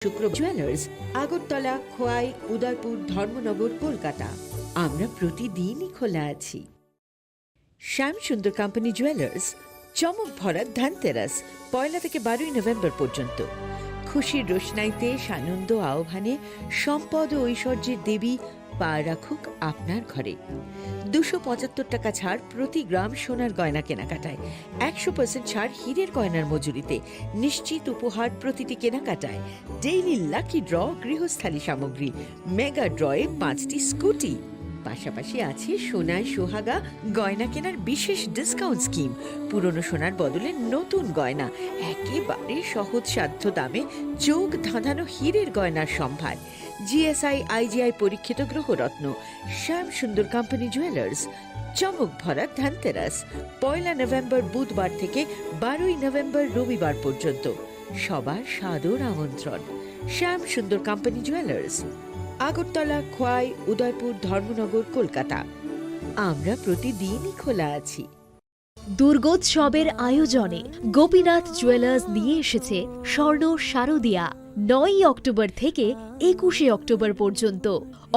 শুক্র জুয়েলার্স, আগরতলা, খোয়াই, উদয়পুর, ধর্মনগর, কলকাতা। আমরা প্রতিদিনই খোলা আছি। শ্যাম সুন্দর কোম্পানি জুয়েলার্স, চমক ভরা ধানতেরাস 1 থেকে 12 নভেম্বর পর্যন্ত। খুশির রোশনাইতে সানন্দ আহ্বানে সম্পদ ও ঐশ্বর্যের দেবী পা রাখুক আপনার ঘরে। 275 টাকা ছাড় প্রতি গ্রাম সোনার গয়না কেনাকাটায়, 100% ছাড় হীরের গয়নার মজুরিতে, নিশ্চিত উপহার প্রতিটি কেনাকাটায়, ডেইলি লাকি ড্র গৃহস্থালী সামগ্রী, মেগা ড্রয়ে 5টি স্কুটি। পাশাপাশি আছে সোনায় সোহাগা গয়না কেনার বিশেষ ডিসকাউন্ট স্কিম। পুরনো সোনার বদলে নতুন গয়না, একেবারে সহজসাধ্য দামে চোখ ধাঁধানো হীরের গয়নার সম্ভার। জিএসআই আইজিআই পরীক্ষিত গ্রহরত্ন। শ্যাম সুন্দর কোম্পানি জুয়েলার্স, চমক ভরা ধানতেরাস 1 নভেম্বর বুধবার থেকে 12 নভেম্বর রবিবার পর্যন্ত। সবার সাদর আমন্ত্রণ। শ্যাম সুন্দর কোম্পানি জুয়েলার্স, আগরতলা, খোয়াই, উদয়পুর, ধর্মনগর, কলকাতা। আমরা প্রতিদিনই খোলা আছি। দুর্গোৎসবের আয়োজনে গোপীনাথ জুয়েলার্স নিয়ে এসেছে স্বর্ণ শারদিয়া। 9 অক্টোবর থেকে 21 অক্টোবর পর্যন্ত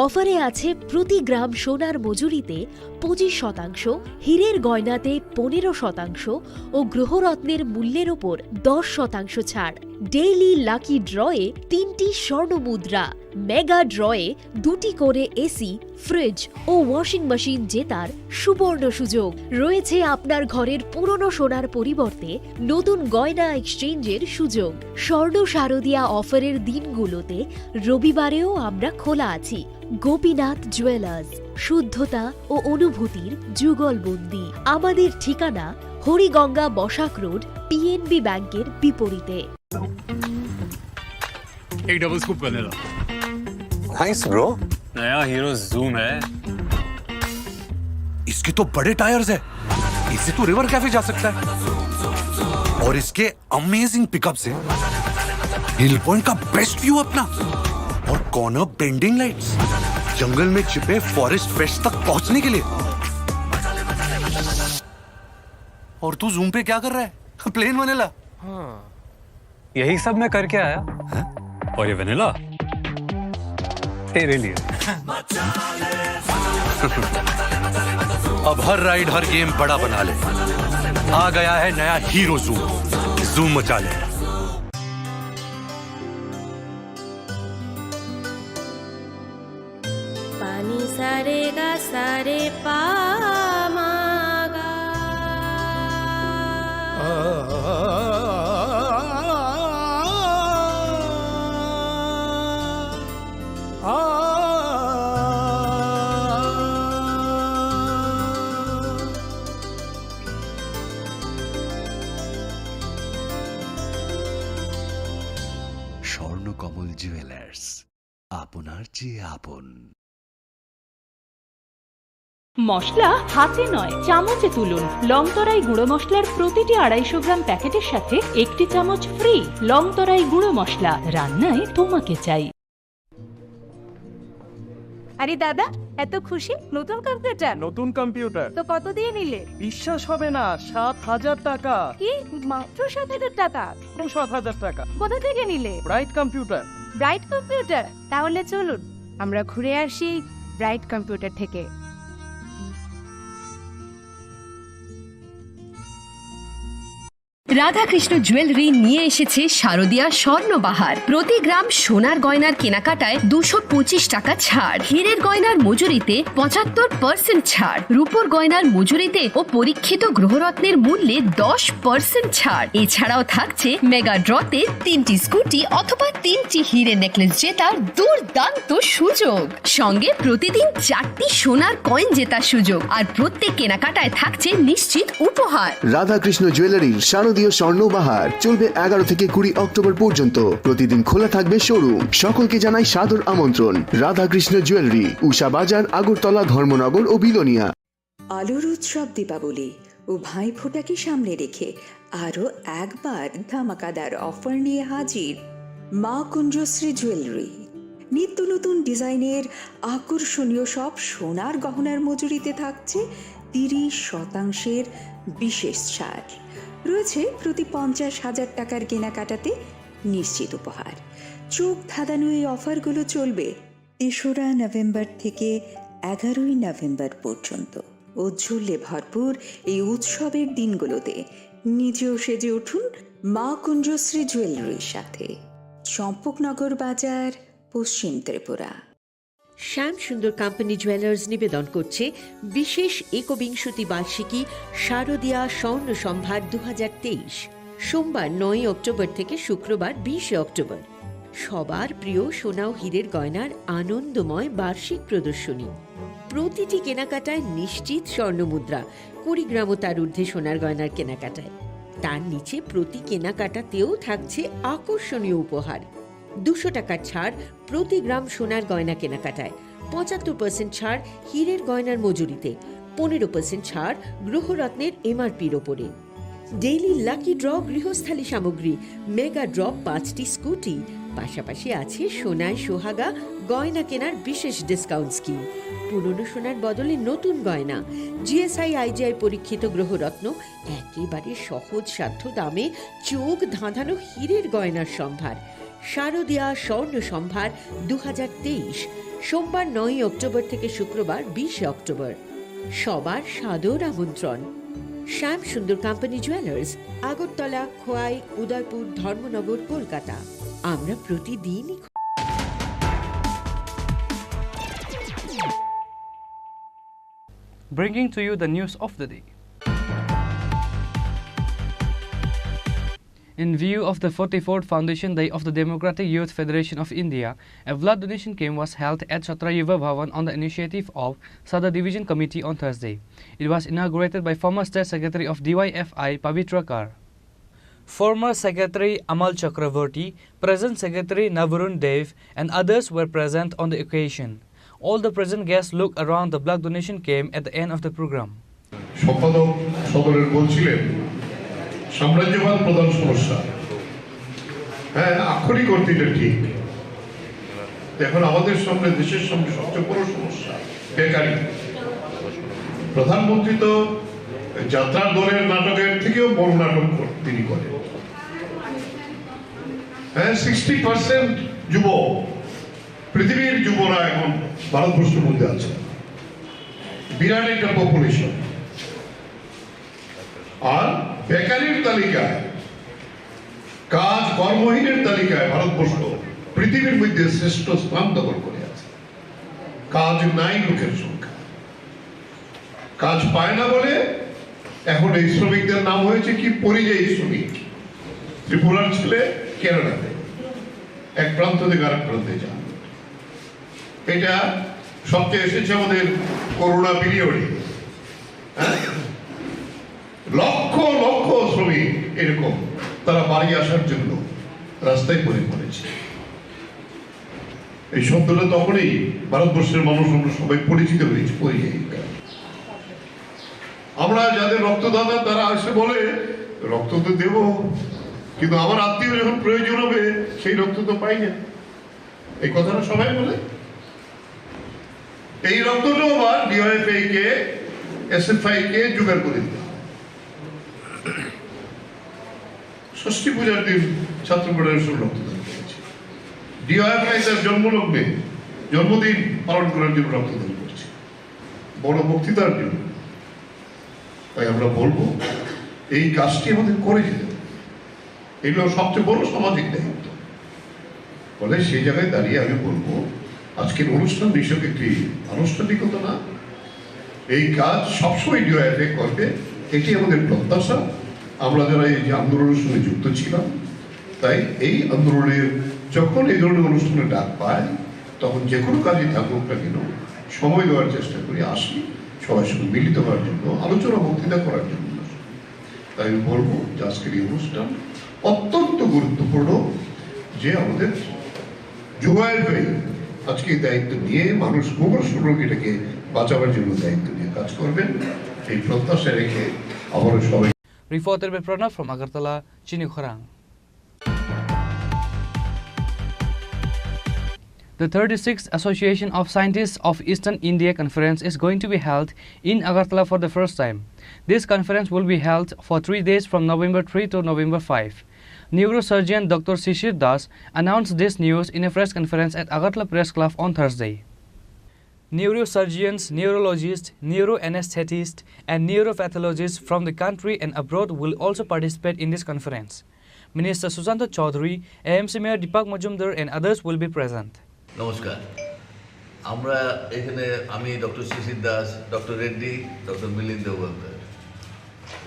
অফারে আছে প্রতি গ্রাম সোনার মজুরিতে 25%, হীরের গয়নাতে 15% ও গ্রহরত্নের মূল্যের ওপর 10% ছাড়। ডেইলি লাকি ড্রয়ে 3টি স্বর্ণ মুদ্রা, মেগা ড্রয়ে 2টি করে এসি, ফ্রিজ ও ওয়াশিং মেশিন জেতার সুবর্ণ সুযোগ রয়েছে। আপনার ঘরের পুরনো সোনার পরিবর্তে নতুন গয়না এক্সচেঞ্জের সুযোগ। স্বর্ণ শারদিয়া অফারের দিনগুলোতে রবিবারেও আমরা খোলা আছি। গোপীনাথ জুয়েলার্স, শুদ্ধতা ও অনুভূতির যুগলবন্দি। আমাদের ঠিকানা হরিগঙ্গা বসাক রোড, পিএনবি ব্যাংকের বিপরীতে। एक डबल स्कूप करने ला। Nice bro. नया हीरो जूम है। इसके तो बड़े टायर्स है, इससे तो रिवर कैफे जा सकता है। और इसके अमेजिंग पिकअप से हिल पॉइंट का बेस्ट व्यू अपना, और कॉर्नर बेंडिंग लाइट्स, जंगल में छिपे फॉरेस्ट फेस्ट तक पहुंचने के लिए। और तू जूम पे क्या कर रहा है? Plane vanilla. हाँ, यही सब मैं करके आया। है? और ये वनीला तेरे लिए। अब हर राइड हर गेम बड़ा बना ले। आ गया है नया हीरो जूम। जूम मचा ले। पानी सारे गा सारे पामागा। স্বর্ণকমল জুয়েলার্স, আপনার চেয়ে আপন। মশলা হাতে নয় চামচে তুলুন। লংতরাই গুঁড়ো মশলার প্রতিটি 250 গ্রাম প্যাকেটের সাথে 1টি চামচ ফ্রি। লংতরাই গুঁড়ো মশলা, রান্নায় তোমাকে চাই। আরে দাদা, এত খুশি নতুন কম্পিউটার? নতুন কম্পিউটার তো কত দিয়ে নিলে? বিশ্বাস হবে না, 7,000 টাকা। কি মাত্র 7,000 টাকা? 7,000 টাকা। কোথা থেকে নিলে? Bright computer. Bright computer? তাহলে চলুন আমরা ঘুরে আসি ব্রাইট কম্পিউটার থেকে। রাধাকৃষ্ণ জুয়েলারি নিয়ে এসেছে শারদিয়া স্বর্ণবাহার। প্রতি গ্রাম সোনার গয়নার কেনাকাটায় 225 টাকা ছাড়, হীরের গয়নার মজুরিতে 75% ছাড়, রূপোর গয়নার মজুরিতে ও পরীক্ষিত গ্রহরত্নের মূল্যে 10% ছাড়। এছাড়াও থাকছে মেগা ড্রতে 3টি স্কুটি অথবা 3টি হীরের নেকলেস জেতার দুর্দান্ত সুযোগ। সঙ্গে প্রতিদিন 4টি সোনার কয়েন জেতার সুযোগ, আর প্রত্যেক কেনাকাটায় থাকছে নিশ্চিত উপহার। রাধাকৃষ্ণ জুয়েলারির শারদীয় স্বর্ণবাহার চলবে 11 থেকে 20 অক্টোবর পর্যন্ত। প্রতিদিন খোলা থাকবে শোরুম। সকলকে জানাই সাদর আমন্ত্রণ। রাধাকৃষ্ণ জুয়েলারি, উষা বাজার, আগরতলা, ধর্মনগর ও বিলোনিয়া। আলোর উৎসব দীপাবলি ও ভাইফোঁটাকে সামনে রেখে আরও একবার ধামাকাদার অফার নিয়ে হাজির মা কুঞ্জশ্রী জুয়েলারি। নিত্য নতুন ডিজাইনের আকর্ষণীয় সব সোনার গহনার মজুরিতে থাকছে 30% বিশেষ ছাড়। রয়েছে প্রতি 50,000 টাকার কেনাকাটাতে নিশ্চিত উপহার। চোখ ধাঁধানো এই অফারগুলো চলবে ৩রা নভেম্বর থেকে ১১ই নভেম্বর পর্যন্ত। ঔজ্জ্বল্যে ভরপুর এই উৎসবের দিনগুলোতে নিজেও সেজে উঠুন মা কুঞ্জশ্রী জুয়েলারির সাথে। চম্পকনগর বাজার, পশ্চিম ত্রিপুরা। শ্যাম সুন্দর কোম্পানি জুয়েলার্স নিবেদন করছে বিশেষ একবিংশতি বার্ষিকী শারদীয়া স্বর্ণ সম্ভার 2023, সোমবার 9 অক্টোবর থেকে শুক্রবার 20 অক্টোবর। সবার প্রিয় সোনা ও হীরের গয়নার আনন্দময় বার্ষিক প্রদর্শনী। প্রতিটি কেনাকাটায় নিশ্চিত স্বর্ণমুদ্রা, 20 গ্রাম ও তার ঊর্ধ্বে সোনার গয়নার কেনাকাটায়। তার নিচে প্রতি কেনাকাটাতেও থাকছে আকর্ষণীয় উপহার। 200 টাকার ছাড় প্রতি গ্রাম সোনার গয়না কেনাকাটায়, 75% ছাড় হীরের গয়নার মজুরিতে, 15% ছাড় গ্রহরত্নের এমআরপির ওপরে। ডেইলি লাকি ড্র গৃহস্থালী সামগ্রী, মেগা ড্র 5টি স্কুটি, পাশাপাশি আছে সোনায় সোহাগা গয়না কেনার বিশেষ ডিসকাউন্ট স্কিম। পুরনো সোনার বদলে নতুন গয়না, জিএসআই আইজিআই পরীক্ষিত গ্রহরত্ন, একেবারে সহজ সাধ্য দামে চোখ ধাঁধানো হীরের গয়নার সম্ভার। শারদীয়া স্বর্ণ সম্ভার 2023, সোমবার 9 অক্টোবর থেকে শুক্রবার 20 অক্টোবর। সবার সাদর আমন্ত্রণ। শ্যাম সুন্দর কোম্পানি জুয়েলার্স, আগরতলা, খোয়াই, উদয়পুর, ধর্মনগর, কলকাতা। আমরা প্রতিদিনই Bringing to you the news of the day. In view of the 44th Foundation Day of the Democratic Youth Federation of India, a blood donation camp was held at Chhatra Yuva Bhavan on the initiative of Sadar Division Committee on Thursday. It was inaugurated by former State Secretary of DYFI Pavitra Kar. Former Secretary Amal Chakravorty, present Secretary Navarun Dev and others were present on the occasion. All the present guests looked around the blood donation camp at the end of the program. সম্পাদক সদরের বলছিলেন সাম্রাজ্যবাদ প্রধান সমস্যা। হ্যাঁ, আক্ষরিক অর্থে এটা ঠিক। এখন আমাদের সামনে, দেশের সামনে সবচেয়ে বড় সমস্যা বেকারি। প্রধানমন্ত্রী তো যাত্রার দলের নাটকের থেকেও বড় নাটক তিনি করেন। হ্যাঁ, 60% যুব, পৃথিবীর যুবরা এখন ভারতবর্ষের মধ্যে আছে। বিরাট একটা পপুলেশন। আর বেকারির তালিকায়, কাজ কর্মহীনের তালিকায় ভারতবর্ষ পৃথিবীর মধ্যে শ্রেষ্ঠ স্থান দখল করে আছে। কাজ নাই লোকের সংখ্যা, কাজ পায় না বলে এখন এই শ্রমিকদের নাম হয়েছে কি পরিযায়ী শ্রমিক। ত্রিপুরার ছেলে কেরালাতে এক প্রান্ত থেকে আরেক প্রান্তে যান। এটা সবচেয়ে এসেছে আমাদের করোনা পিরিয়ডে। লক্ষ লক্ষ শ্রমিক এরকম তারা বাড়ি আসার জন্য রাস্তায় পড়েছে। এই শব্দটা তখনই ভারতবর্ষের মানুষ আমরা সবাই পরিচিত হয়েছে পরিযায়ী। আমরা যাদের রক্তদাতা তারা এসে বলে রক্ত তো দেব, কিন্তু আমার আত্মীয় যখন প্রয়োজন হবে সেই রক্ত তো পাই না। এই কথাটা সবাই বলে। এই রক্তটা আবার ডিওএফআই কে, এসএফআই কে জোগাড় করে দিতে। ষষ্ঠী পূজার দিন ছাত্র ফেডারেশন রক্তদান করেছে। ডিওএফআই তার জন্মলগ্নে জন্মদিন পালন করার জন্য রক্তদান করছে, বড় বক্তৃতার জন্য। তাই আমরা বলবো এই কাজটি আমাদের করে যেতে হবে। এগুলো সবচেয়ে বড় সামাজিক দায়িত্ব। ফলে সেই জায়গায় দাঁড়িয়ে আমি বলবো আজকের অনুষ্ঠান বিষয়ক একটি আনুষ্ঠানিকতা না, এই কাজ সবসময় ডিওএফআই করবে, এটি আমাদের প্রত্যাশা। আমরা যারা এই যে আন্দোলনের সঙ্গে যুক্ত ছিলাম, তাই এই আন্দোলনের যখন এই ধরনের অনুষ্ঠানে ডাক পায় তখন যে কোনো কাজে থাকুক না কেন সময় দেওয়ার চেষ্টা করি, আসি সবার সঙ্গে মিলিত হওয়ার জন্য, আলোচনা বক্তৃতা করার জন্য। তাই আমি বলবো যে আজকের এই অনুষ্ঠান অত্যন্ত গুরুত্বপূর্ণ, যে আমাদের ডিওএফআই আজকে দায়িত্ব নিয়ে মানুষ গোবর এটাকে বাঁচাবার জন্য দায়িত্ব নিয়ে কাজ করবেন, এই প্রত্যাশা রেখে আবারও সবাই। Reported by Pranav from Agartala, Chini Khorang. The 36th Association of Scientists of Eastern India Conference is going to be held in Agartala for the first time. This conference will be held for 3 days from November 3 to November 5. Neurosurgeon Dr. Shishir Das announced this news in a press conference at Agartala Press Club on Thursday. Neurosurgeons, neurologists, neuroanesthetists, and neuropathologists from the country and abroad will also participate in this conference. Minister Sushanta Chaudhary, AMC Mayor Deepak Majumdar, and others will be present. নমস্কার, আমরা এখানে আমি doctor Shishir Das, doctor Reddy, doctor Milind Walkar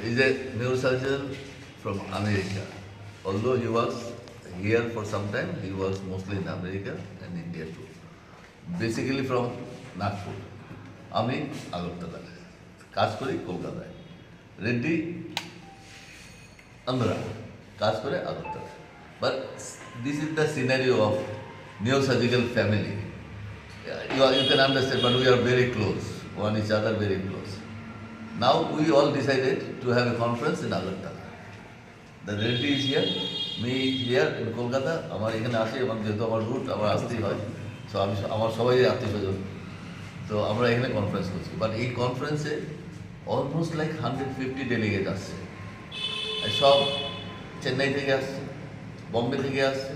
is a neurosurgeon from America. Although he was here for some time, he was mostly in America and India too. Basically from Nagpur. আমি আগরতলা কাজ করি কলকাতায়। রেড্ডি আন্ধ্রা কাজ করে Agartala. But this is the scenario of neurosurgical family. You can understand, but we are very close, one each other very close. Now we all decided to have a conference in Agartala. The Reddy is here, me here in Kolkata. আমার এখানে আসি এবং যেহেতু আমার root আমার আসতেই হয়, so আমি আমার সবাই আত্মীয় স্বজন, তো আমরা এখানে কনফারেন্স করছি। বাট এই কনফারেন্সে অলমোস্ট লাইক 150 ডেলিগেট আসছে। সব চেন্নাই থেকে আসছে, বম্বে থেকে আসছে,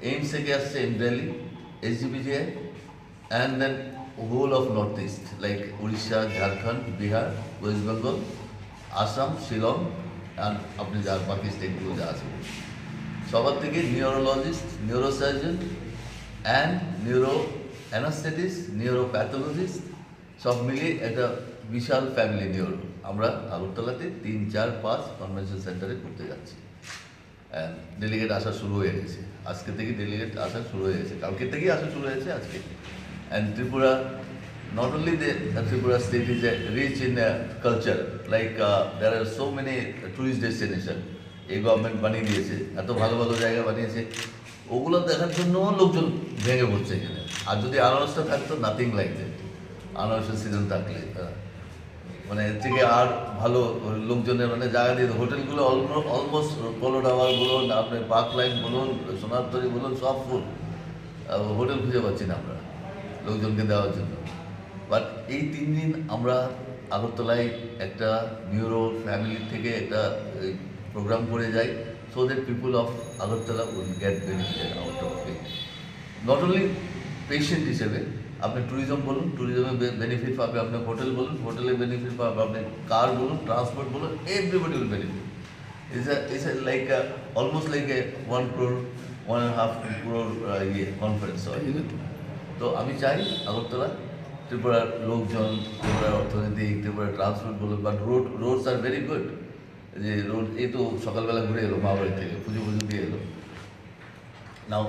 এইমস থেকে আসছে in Delhi, SGPGI, and then whole of Northeast like Odisha, Jharkhand, Bihar, West Bengal, Assam, Shillong, and আপনি যার বাকি স্টেটগুলো যা আছে সবার থেকে neurologist, neurosurgeon and neuro anaesthetist, neuropathologist সব মিলিয়ে একটা বিশাল ফ্যামিলি নিউরো আমরা আগরতলাতে 3, 4, 5 কনভেনশন সেন্টারে করতে যাচ্ছি। অ্যান্ড ডেলিগেট আসা শুরু হয়ে গেছে, আজকে থেকে ডেলিগেট আসা শুরু হয়ে গেছে, কালকে থেকেই আসা শুরু হয়েছে আজকে। And Tripura, not only the Tripura state is rich in culture, like there are so many tourist destinations. এই গভর্নমেন্ট বানিয়ে দিয়েছে, এত ভালো ভালো জায়গা বানিয়েছে, ওগুলো দেখার জন্য লোকজন ভেঙে পড়ছে এখানে। আর যদি আনারসটা থাকতো, নাথিং লাইক দ্যাট, আনারসের সিজন থাকলে মানে এর থেকে আর ভালো লোকজনের মানে জায়গা দিয়ে হোটেলগুলো অলমোস্ট পোলো টাওয়ার বলুন, আপনার পার্ক লাইন বলুন, সোনারতরি বলুন, সব ফুল, হোটেল খুঁজে পাচ্ছি না আমরা লোকজনকে দেওয়ার জন্য। বাট এই 3 দিন আমরা আগরতলায় একটা নিউরো ফ্যামিলি থেকে একটা প্রোগ্রাম করে যাই, so that people of Agartala will get benefited out of it. Not only patient হিসেবে আপনি ট্যুরিজম বলুন, ট্যুরিজমে বেনিফিট পাবে, আপনি হোটেল বলুন, হোটেলে বেনিফিট পাবে, আপনি কার বলুন, ট্রান্সপোর্ট বলুন, everybody will benefit. It's like almost like a 1 crore, 1.5 crore conference হয়। তো আমি চাই আগরতলা, ত্রিপুরার লোকজন, ত্রিপুরার অর্থনীতি, ত্রিপুরার ট্রান্সপোর্ট বলুন, but Rhodes are very good. যে রোড এই তো সকালবেলা ঘুরে এলো মা বাড়ি থেকে, পুজো দিয়ে এলো। Now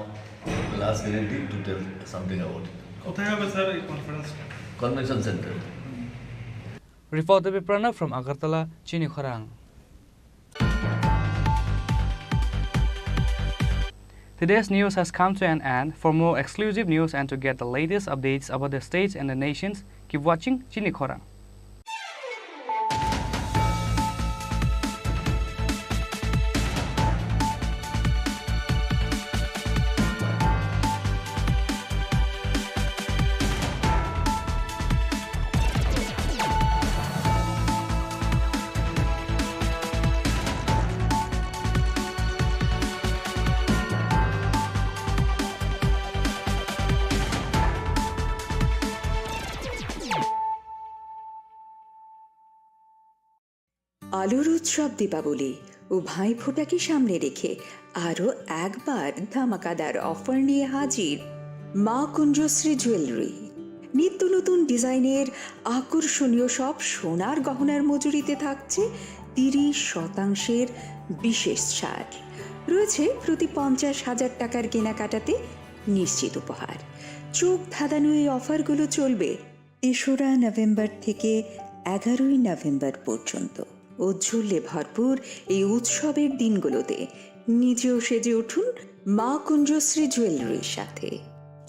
last guarantee to tell something about it. কোথায় হবে স্যার এই conference? Convention centre. Report by Pranav from Agartala, Chini Khorang. Today's news has come to an end. For more exclusive news and to get the latest updates about the states and the nations, keep watching Chini Khorang. আলোর উৎসব দীপাবলি ও ভাইফোঁটাকে সামনে রেখে আরও একবার ধামাকাদার offer নিয়ে হাজির মা কুঞ্জশ্রী jewellery. নিত্য নতুন ডিজাইনের আকর্ষণীয় সব সোনার গহনার মজুরিতে থাকছে 30% বিশেষ ছাড়। রয়েছে প্রতি 50,000 টাকার কেনাকাটাতে নিশ্চিত উপহার। চোখ ধাঁধানো এই অফারগুলো চলবে 3রা নভেম্বর থেকে 11ই নভেম্বর পর্যন্ত। উজ্জ্বলে ভরপুর এই উৎসবের দিনগুলোতে নিজেও সেজে উঠুন মা কুঞ্জশ্রী জুয়েলারির সাথে।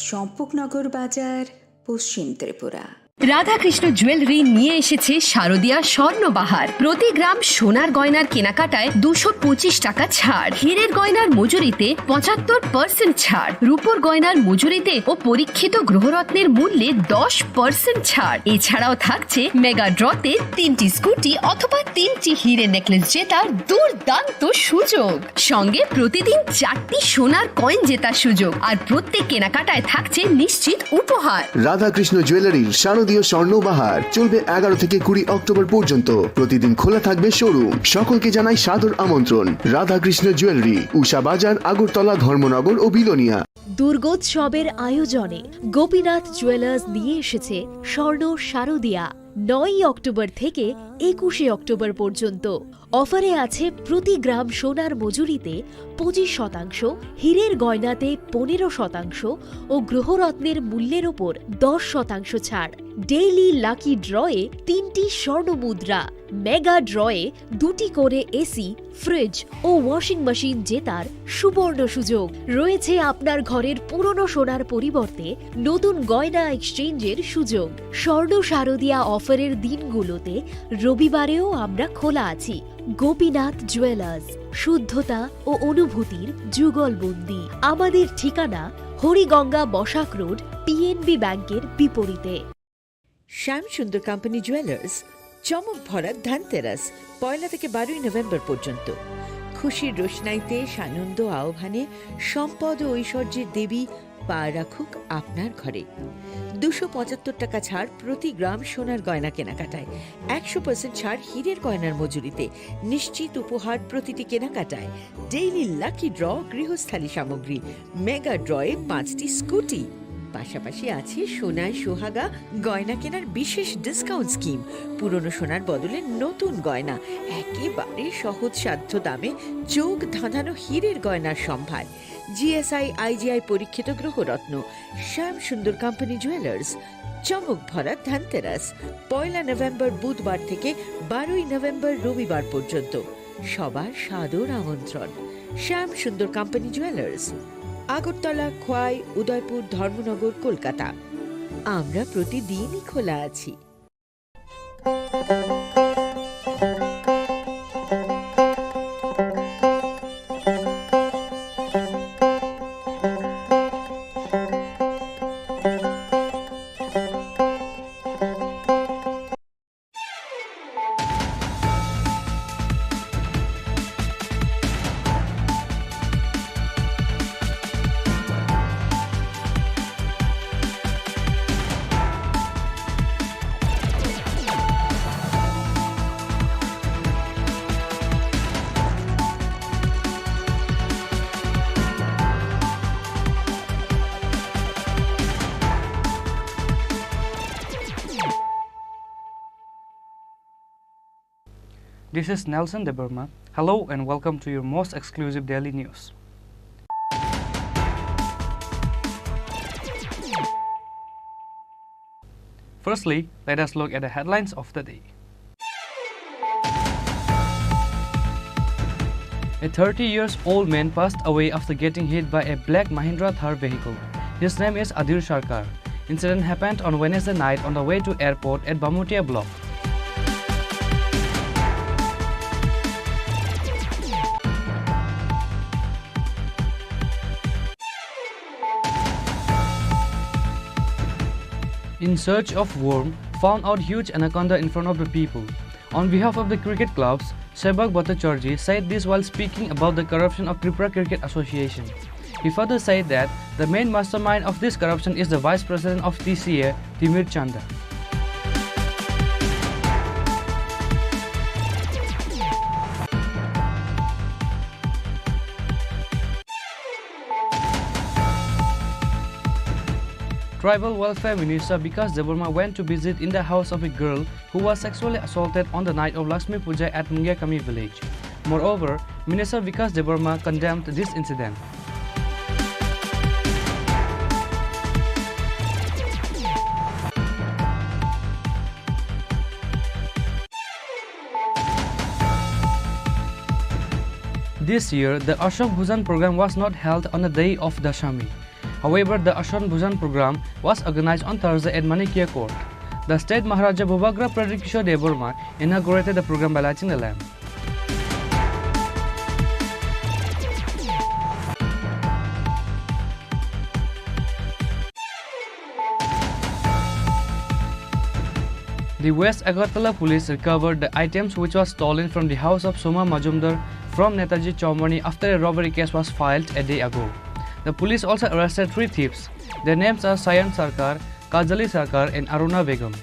চম্পকনগর বাজার, পশ্চিম ত্রিপুরা। রাধাকৃষ্ণ জুয়েলারি নিয়ে এসেছে শারদীয়া স্বর্ণবাহার। প্রতি গ্রাম সোনার গয়নার কেনাকাটায় 225 টাকা ছাড়, হীরের গয়নার মজুরিতে 75% ছাড়, রূপোর গয়নার মজুরিতে ও পরীক্ষিত গ্রহরত্নের মূল্যে 10% ছাড়। এছাড়াও থাকছে মেগা ড্রতে 3টি স্কুটি অথবা 3টি হীরের নেকলেস জেতার দুর্দান্ত সুযোগ, সঙ্গে প্রতিদিন 4টি সোনার কয়েন জেতার সুযোগ, আর প্রত্যেক কেনাকাটায় থাকছে নিশ্চিত উপহার। রাধাকৃষ্ণ জুয়েলারির শারদীয় স্বর্ণবাহার চলবে 11 থেকে 20 অক্টোবর পর্যন্ত। প্রতিদিন খোলা থাকবে শোরুম। সকলকে জানাই সাদর আমন্ত্রণ। রাধাকৃষ্ণ জুয়েলারি, উষা বাজার, আগরতলা, ধর্মনগর ও বিলোনিয়া। দুর্গোৎসবের আয়োজনে গোপীনাথ জুয়েলার্স নিয়ে এসেছে স্বর্ণ শারদীয়া। 9 অক্টোবর থেকে 21 অক্টোবর পর্যন্ত অফারে আছে প্রতি গ্রাম সোনার মজুরিতে 25%, হীরের গয়নাতে 15% ও গ্রহরত্নের মূল্যের ওপর 10% ছাড়। ডেইলি লাকি ড্রয়ে 3টি স্বর্ণ মুদ্রা, মেগা ড্রয়ে 2টি করে এসি, ফ্রিজ ও ওয়াশিং মেশিন জেতার সুবর্ণ সুযোগ রয়েছে। আপনার ঘরের পুরনো সোনার পরিবর্তে নতুন গয়না এক্সচেঞ্জের সুযোগ। স্বর্ণ শারদীয়া অফারের দিনগুলোতে রবিবারেও আমরা খোলা আছি। গোপীনাথ জুয়েলার্স, শুদ্ধতা ও অনুভূতির যুগলবন্দি। আমাদের ঠিকানা হরিগঙ্গা বসাক রোড, পিএনবি ব্যাংকের বিপরীতে। শ্যামসুন্দর কোম্পানি জুয়েলার্স, চমক ভরা ধানতেরাস 1 থেকে 12 নভেম্বর পর্যন্ত। খুশির রোশনাইতে সানন্দ আহ্বানে সম্পদ ও ঐশ্বর্যের দেবী পা রাখুক আপনার ঘরে। 275 টাকা ছাড় প্রতি গ্রাম সোনার গয়না কেনাকাটায়, 100% ছাড় হীরের গয়নার মজুরিতে, নিশ্চিত উপহার প্রতিটি কেনাকাটায়, ডেইলি লাকি ড্র গৃহস্থালী সামগ্রী, মেগা ড্রয়ে 5টি স্কুটি। পাশাপাশি আছে সোনায় সোহাগা গয়না কেনার বিশেষ ডিসকাউন্ট স্কিম। পুরনো সোনার বদলে নতুন গয়না, একেবারে সহজসাধ্য দামে চোখ ধাঁধানো হীরের গয়নার সম্ভার। জিএসআই আইজিআই পরীক্ষিত গ্রহরত্ন। শ্যামসুন্দর কোম্পানি জুয়েলার্স, চমক ভরা ধানতেরাস 1 নভেম্বর বুধবার থেকে 12 নভেম্বর রবিবার পর্যন্ত। সবার সাদর আমন্ত্রণ। Shyamsundar company jewellers, Agartala, Khowai, Udaipur, Dharmanagar, Kolkata. আমরা প্রতিদিনই খোলা আছি। This is Nelson De Burma. Hello and welcome to your most exclusive daily news. Firstly, let us look at the headlines of the day. A 30-year-old man passed away after getting hit by a black Mahindra Thar vehicle. His name is Adil Sarkar. Incident happened on Wednesday night on the way to airport at Bamutia block. In search of worm, found out huge anaconda in front of the people. On behalf of the cricket clubs, Sebak Bhattacharjee said this while speaking about the corruption of Tripura Cricket Association. He further said that the main mastermind of this corruption is the Vice President of TCA, Timir Chanda. Tribal Welfare Minister Vikas Deborma went to visit in the house of a girl who was sexually assaulted on the night of Lakshmi Puja at Mungyakami village. Moreover, Minister Vikas Deborma condemned this incident. This year, the Ashok Bhujan program was not held on the day of Dashami. However, the Ashok Bhujan program was organized on Thursday at Manikya Court. The state Maharaja Bhubagra Pradikishore Devarma inaugurated the program by lighting the lamp. The West Agartala police recovered the items which was stolen from the house of Soma Majumdar from Netaji Chaumani after a robbery case was filed a day ago. The police also arrested 3 thieves. Their names are Sayan Sarkar, Kajali Sarkar and Aruna Begum.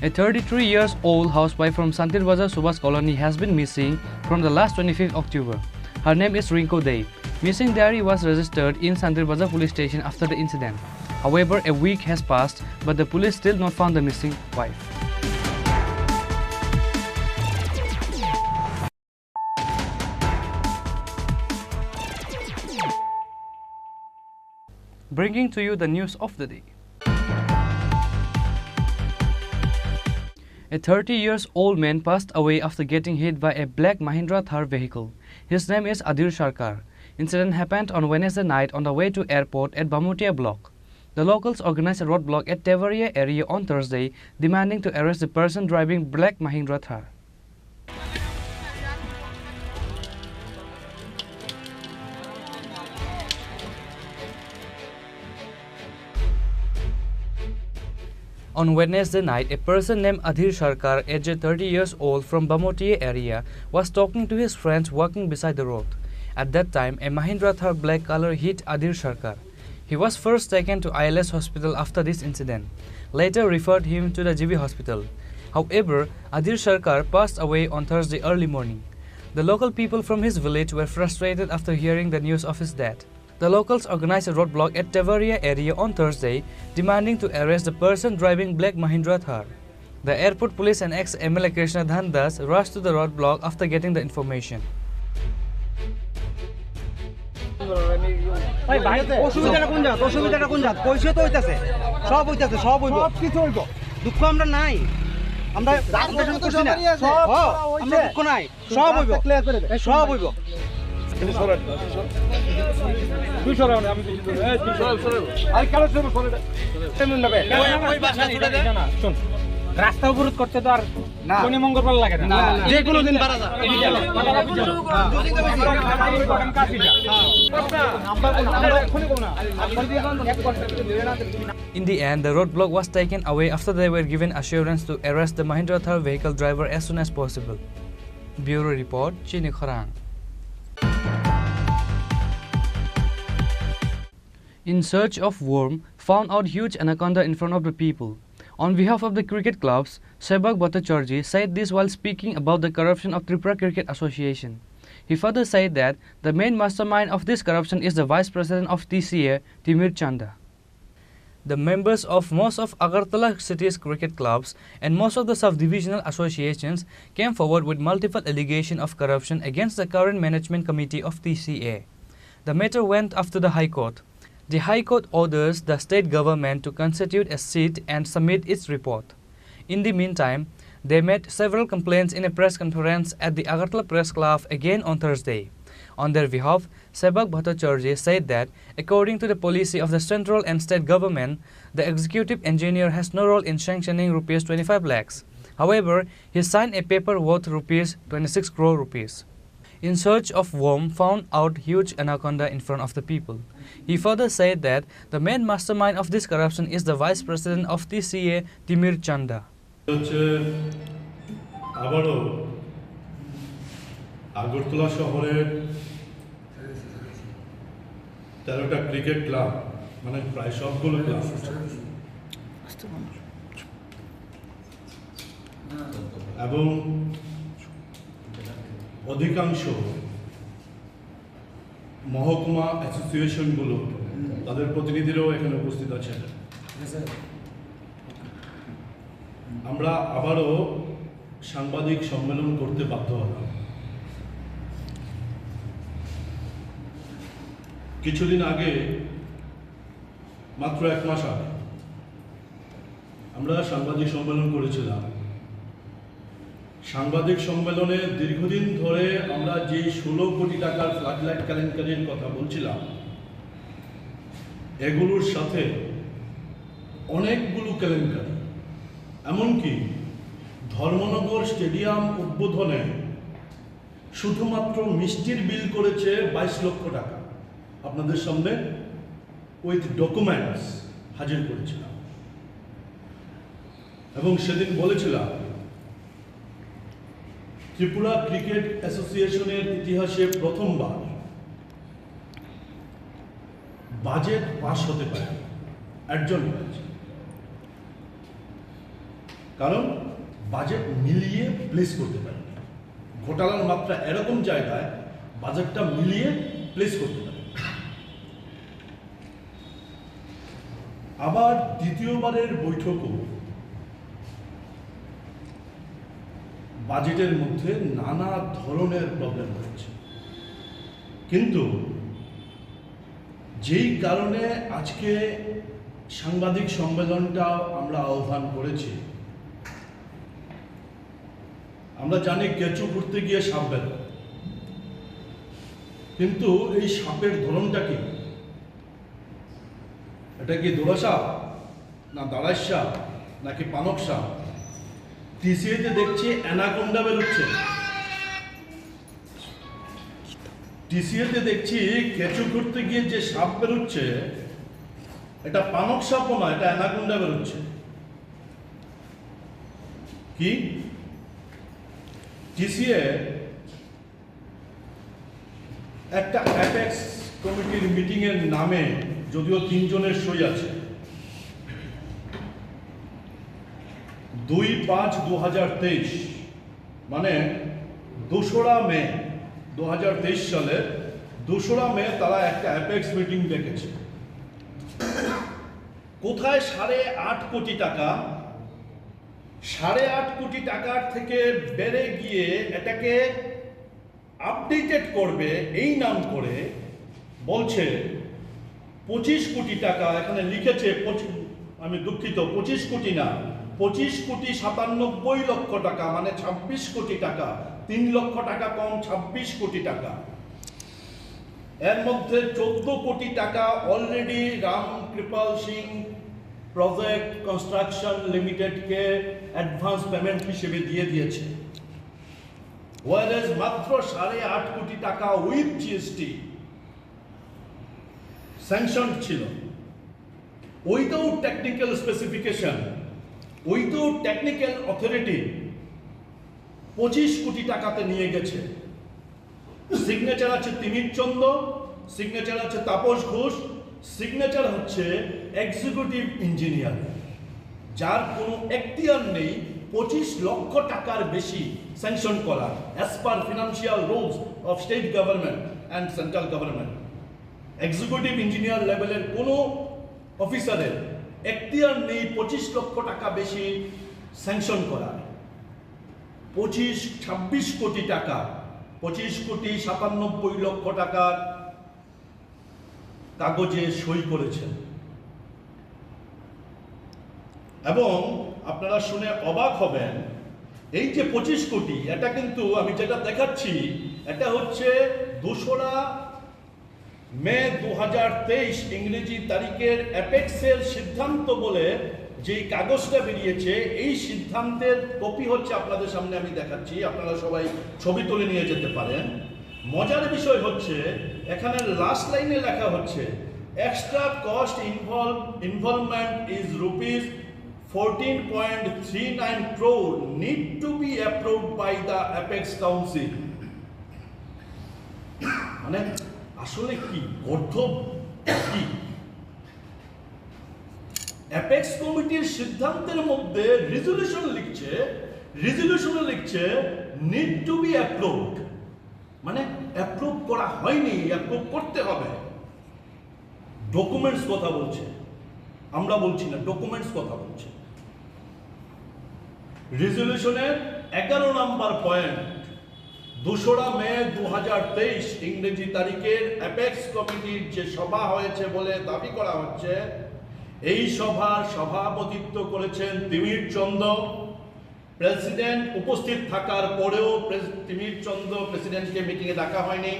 A 33-year-old housewife from Santir Bazar Subhas Colony has been missing from the last 25th October. Her name is Rinko Dei. Missing diary was registered in Santir Bazar police station after the incident. However, a week has passed, but the police still not found the missing wife. Bringing to you the news of the day. A 30-year-old man passed away after getting hit by a black Mahindra Thar vehicle. His name is Adir Sarkar. Incident happened on Wednesday night on the way to airport at Bamutia block. The locals organized a roadblock at Tevaria area on Thursday, demanding to arrest the person driving black Mahindra Thar. On Wednesday night, a person named Adhir Sarkar, aged 30 years old from Bamotiya area, was talking to his friends walking beside the road. At that time, a Mahindra Thar black color hit Adhir Sarkar. He was first taken to ILS hospital after this incident, later referred him to the GB hospital. However, Adhir Sarkar passed away on Thursday early morning. The local people from his village were frustrated after hearing the news of his death. The locals organized a roadblock at Tevaria area on Thursday, demanding to arrest the person driving black Mahindra Thar. The airport police and ex-MLA Krishna Dhandas rushed to the roadblock after getting the information. রাস্তা অবরোধ করতে তো আর শনি মঙ্গলবার লাগে না যে কোনো দিন বাড়া যায় In the end, the roadblock was taken away after they were given assurance to arrest the Mahindra Thar vehicle driver as soon as possible. Bureau Report, Chini Khorang. In search of worm, found out huge anaconda in front of the people. On behalf of the cricket clubs, Sebak Bhattacharjee said this while speaking about the corruption of Tripura Cricket Association. He further said that the main mastermind of this corruption is the Vice President of TCA, Timir Chanda. The members of most of Agartala city's cricket clubs and most of the sub-divisional associations came forward with multiple allegations of corruption against the current management committee of TCA. The matter went after the High Court. The High Court orders the state government to constitute a seat and submit its report. In the meantime, they made several complaints in a press conference at the Agartala Press Club again on Thursday. On their behalf, Sebak Bhattacharjee said that, according to the policy of the central and state government, the executive engineer has no role in sanctioning rupees 25 lakhs. However, he signed a paper worth rupees 26 crore rupees. In search of worm, found out huge anaconda in front of the people. He further said that the main mastermind of this corruption is the Vice President of TCA, Timir Chanda. Agartala শহরের 13টা cricket club মানে প্রায় সবগুলো club এবং অধিকাংশ মহকুমা অ্যাসোসিয়েশনগুলো তাদের প্রতিনিধিরাও এখানে উপস্থিত আছেন। আমরা আবারও সাংবাদিক সম্মেলন করতে বাধ্য হলাম। কিছুদিন আগে, মাত্র 1 মাস আগে, আমরা সাংবাদিক সম্মেলন করেছিলাম। সাংবাদিক সম্মেলনে দীর্ঘদিন ধরে আমরা যে 16 কোটি টাকার ফ্লাডলাইট কেলেঙ্কারির কথা বলছিলাম, এগুলোর সাথে অনেকগুলো কেলেঙ্কারি, এমনকি ধর্মনগর স্টেডিয়াম উদ্বোধনে শুধুমাত্র মিষ্টির বিল করেছে 22 লক্ষ টাকা। আপনাদের সামনে উইথ ডকুমেন্টস হাজির করেছিলাম এবং সেদিন বলেছিলাম ত্রিপুরা ক্রিকেট অ্যাসোসিয়েশনের ইতিহাসে প্রথমবার বাজেট পাস হতে পারে একজন হয়েছে, কারণ বাজেট মিলিয়ে প্লেস করতে পারে। ঘোটালার মাত্রা এরকম জায়গায় বাজেটটা মিলিয়ে প্লেস করতে পারে। আবার দ্বিতীয়বারের বৈঠকও বাজেটের মধ্যে নানা ধরনের প্রবলেম হচ্ছে, কিন্তু যেই কারণে আজকে সাংবাদিক সম্মেলনটা আমরা আহ্বান করেছি, আমরা জানি কেঁচো ঘুরতে গিয়ে সাপ বের, কিন্তু এই সাপের ধরনটা কি? এটা কি দোলা সাপ, না দাঁড়াই সাপ, নাকি পানক সাপ? টিসিএতে দেখছি অ্যানাকোন্ডা বেরোচ্ছে, টিসিএতে দেখছি কেঁচো ঘুরতে গিয়ে যে সাপ বেরোচ্ছে এটা পানক সাপও না, এটা অ্যানাকোন্ডা বেরোচ্ছে। কি টিসিএ একটা অ্যাপেক্স কমিটির মিটিং এর নামে, যদিও 3 জনের সই আছে, 2/5/2023 মানে 2রা মে 2023 সালের 2রা মে তারা একটা অ্যাপেক্স মিটিং ডেকেছে। কোথায় 8.5 কোটি টাকা, 8.5 কোটি টাকার থেকে বেড়ে গিয়ে এটাকে আপডেটেড করবে এই নাম করে বলছে 25 কোটি টাকা। এখানে লিখেছে, আমি দুঃখিত, 25 কোটি না, 25,97 লক্ষ টাকা, মানে 26 কোটি টাকা, 3 লক্ষ টাকা কম, 26 কোটি টাকা। এর মধ্যে 14 কোটি টাকা already Ram Kripal Singh project construction লিমিটেডকে অ্যাডভান্স পেমেন্ট হিসেবে দিয়ে দিয়েছে, ওয়ারেজ মাত্র 8.5 কোটি টাকা উইথ জিএসটি স্যাংশন ছিল, without technical specification, without technical authority 25 কোটি টাকাতে নিয়ে গেছে। সিগনেচার আছে তিমির চন্দ, সিগনেচার আছে তাপস ঘোষ, সিগনেচার হচ্ছে এক্সিকিউটিভ ইঞ্জিনিয়ার, যার কোনো এখতিয়ার নেই 25 লক্ষ টাকার বেশি স্যাংশন করার as per financial rules of state government and central government. Executive engineer লেভেলের কোনো অফিসারের এখতিয়ার নেই 25 লক্ষ টাকা বেশি স্যাংশন করার। 26 কোটি টাকা, 25,97 লক্ষ টাকার কাগজে সই করেছেন। এবং আপনারা শুনে অবাক হবেন, এই যে 25 কোটি, এটা কিন্তু আমি যেটা দেখাচ্ছি এটা হচ্ছে 2রা মে 2023 ইংরেজি তারিখের অ্যাপেক্সের সিদ্ধান্ত বলে যে কাগজটা বেরিয়েছে, এই সিদ্ধান্তের কপি হচ্ছে আপনাদের সামনে আমি দেখাচ্ছি, আপনারা সবাই ছবি তুলে নিয়ে যেতে পারেন। মজার বিষয় হচ্ছে এখানে লাস্ট লাইনে লেখা হচ্ছে extra cost involvement is rupees 14.39 crore need to be approved by the Apex Council। মানে আসলে কি গর্ধব কি? অ্যাপেক্স কমিটির সিদ্ধান্তের মধ্যে রেজলিউশনে লিখছে নিড টু বি অ্যাপ্রুভড, মানে অ্যাপ্রুভ করা হয়নি, অ্যাপ্রুভ করতে হবে। ডকুমেন্টস কথা বলছে, আমরা বলছি না, ডকুমেন্টস কথা বলছে। রেজলিউশনের 11 নম্বর পয়েন্ট, 2রা মে 2023 ইংরেজি তারিখের অ্যাপেক্স কমিটির যে সভা হয়েছে বলে দাবি করা হচ্ছে, এই সভার সভাপতিত্ব করেছেন তিমির চন্দ, প্রেসিডেন্ট উপস্থিত থাকার পরেও তিমির চন্দ্র প্রেসিডেন্টকে মিটিংয়ে ডাকা হয়নি।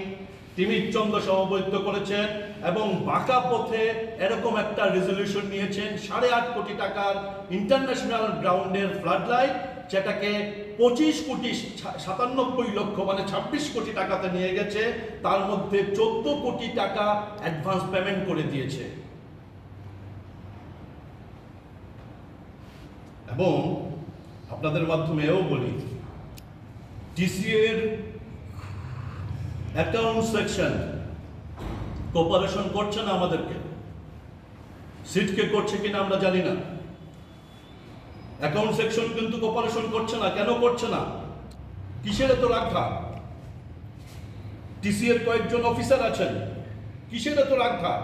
তিমির চন্দ্র সভাপতিত্ব করেছেন এবং বাঁকা পথে এরকম একটা রেজলিউশন নিয়েছেন 8.5 কোটি টাকার ইন্টারন্যাশনাল গ্রাউন্ডের ফ্লাড লাইট, যেটাকে 25 কোটি 97 লক্ষ মানে 26 কোটি টাকাতে নিয়ে গেছে। তার মধ্যে 14 কোটি টাকা অ্যাডভান্স পেমেন্ট করে দিয়েছে। এবং আপনাদের মাধ্যমে এও বলি, টিসিএ এর অ্যাকাউন্ট সেকশন কোঅপারেশন করছে না আমাদেরকে, সিটকে করছে কিনা আমরা জানি না। অ্যাকাউন্ট সেকশন কিন্তু কোঅপারেশন করছে না। কেন করছে না? কিসের এত রাগঢাক? টিসিএ এর কয়েকজন অফিসার আছেন, কিসের এত রাগঢাক?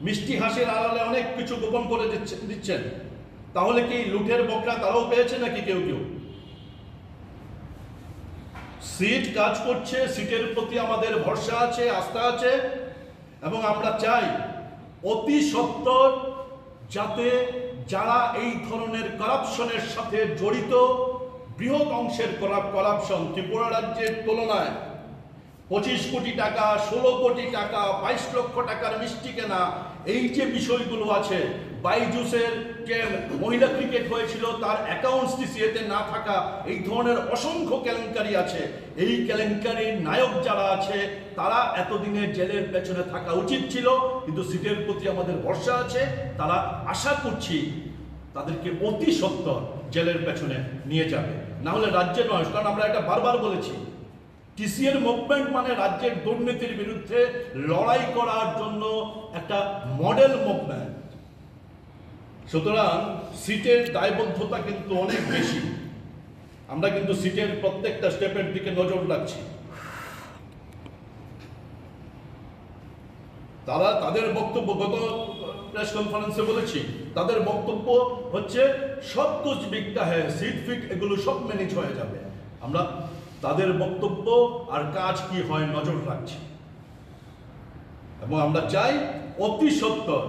মিষ্টি হাসির আড়ালে অনেক কিছু গোপন করে দিচ্ছেন। তাহলে কি লুটের বকরা তারাও পেয়েছে নাকি কেউ কেউ? সিট কাজ করছে, সিটের প্রতি আমাদের ভরসা আছে, আস্থা আছে এবং আমরা চাই অতি সত্বর যাতে যারা এই ধরনের করাপশনের সাথে জড়িত, বৃহৎ অংশের করাপশন ত্রিপুরা রাজ্যের তুলনায় 25 কোটি টাকা, 16 কোটি টাকা, 22 লক্ষ টাকার মিষ্টি কেনা, এই যে বিষয়গুলো আছে, বাইজুসের যে মহিলা ক্রিকেট হয়েছিল তার অ্যাকাউন্টস টিসিএতে না থাকা, এই ধরনের অসংখ্য কেলেঙ্কারি আছে। এই কেলেঙ্কারির নায়ক যারা আছে তারা এতদিনে জেলের পেছনে থাকা উচিত ছিল, কিন্তু সিটের প্রতি আমাদের ভরসা আছে। তারা আশা করছি তাদেরকে অতি সত্বর জেলের পেছনে নিয়ে যাবে, না হলে রাজ্যে নয়। কারণ আমরা এটা বারবার বলেছি, টিসিএর মুভমেন্ট মানে রাজ্যের দুর্নীতির বিরুদ্ধে লড়াই করার জন্য একটা মডেল মুভমেন্ট। সুতরাং সিটের দায়বদ্ধতা কিন্তু অনেক বেশি। আমরা কিন্তু সিটের প্রত্যেকটা স্টেপের দিকে নজর রাখছি। তারা তাদের বক্তব্য গত প্রেস কনফারেন্সে বলেছি, তাদের বক্তব্য হচ্ছে সব কুছ বিকতা হ্যায়, সিট ফিট এগুলো সব ম্যানেজ হয়ে যাবে। আমরা তাদের বক্তব্য আর কাজ কি হয় নজর রাখছি এবং আমরা চাই অতি সত্বর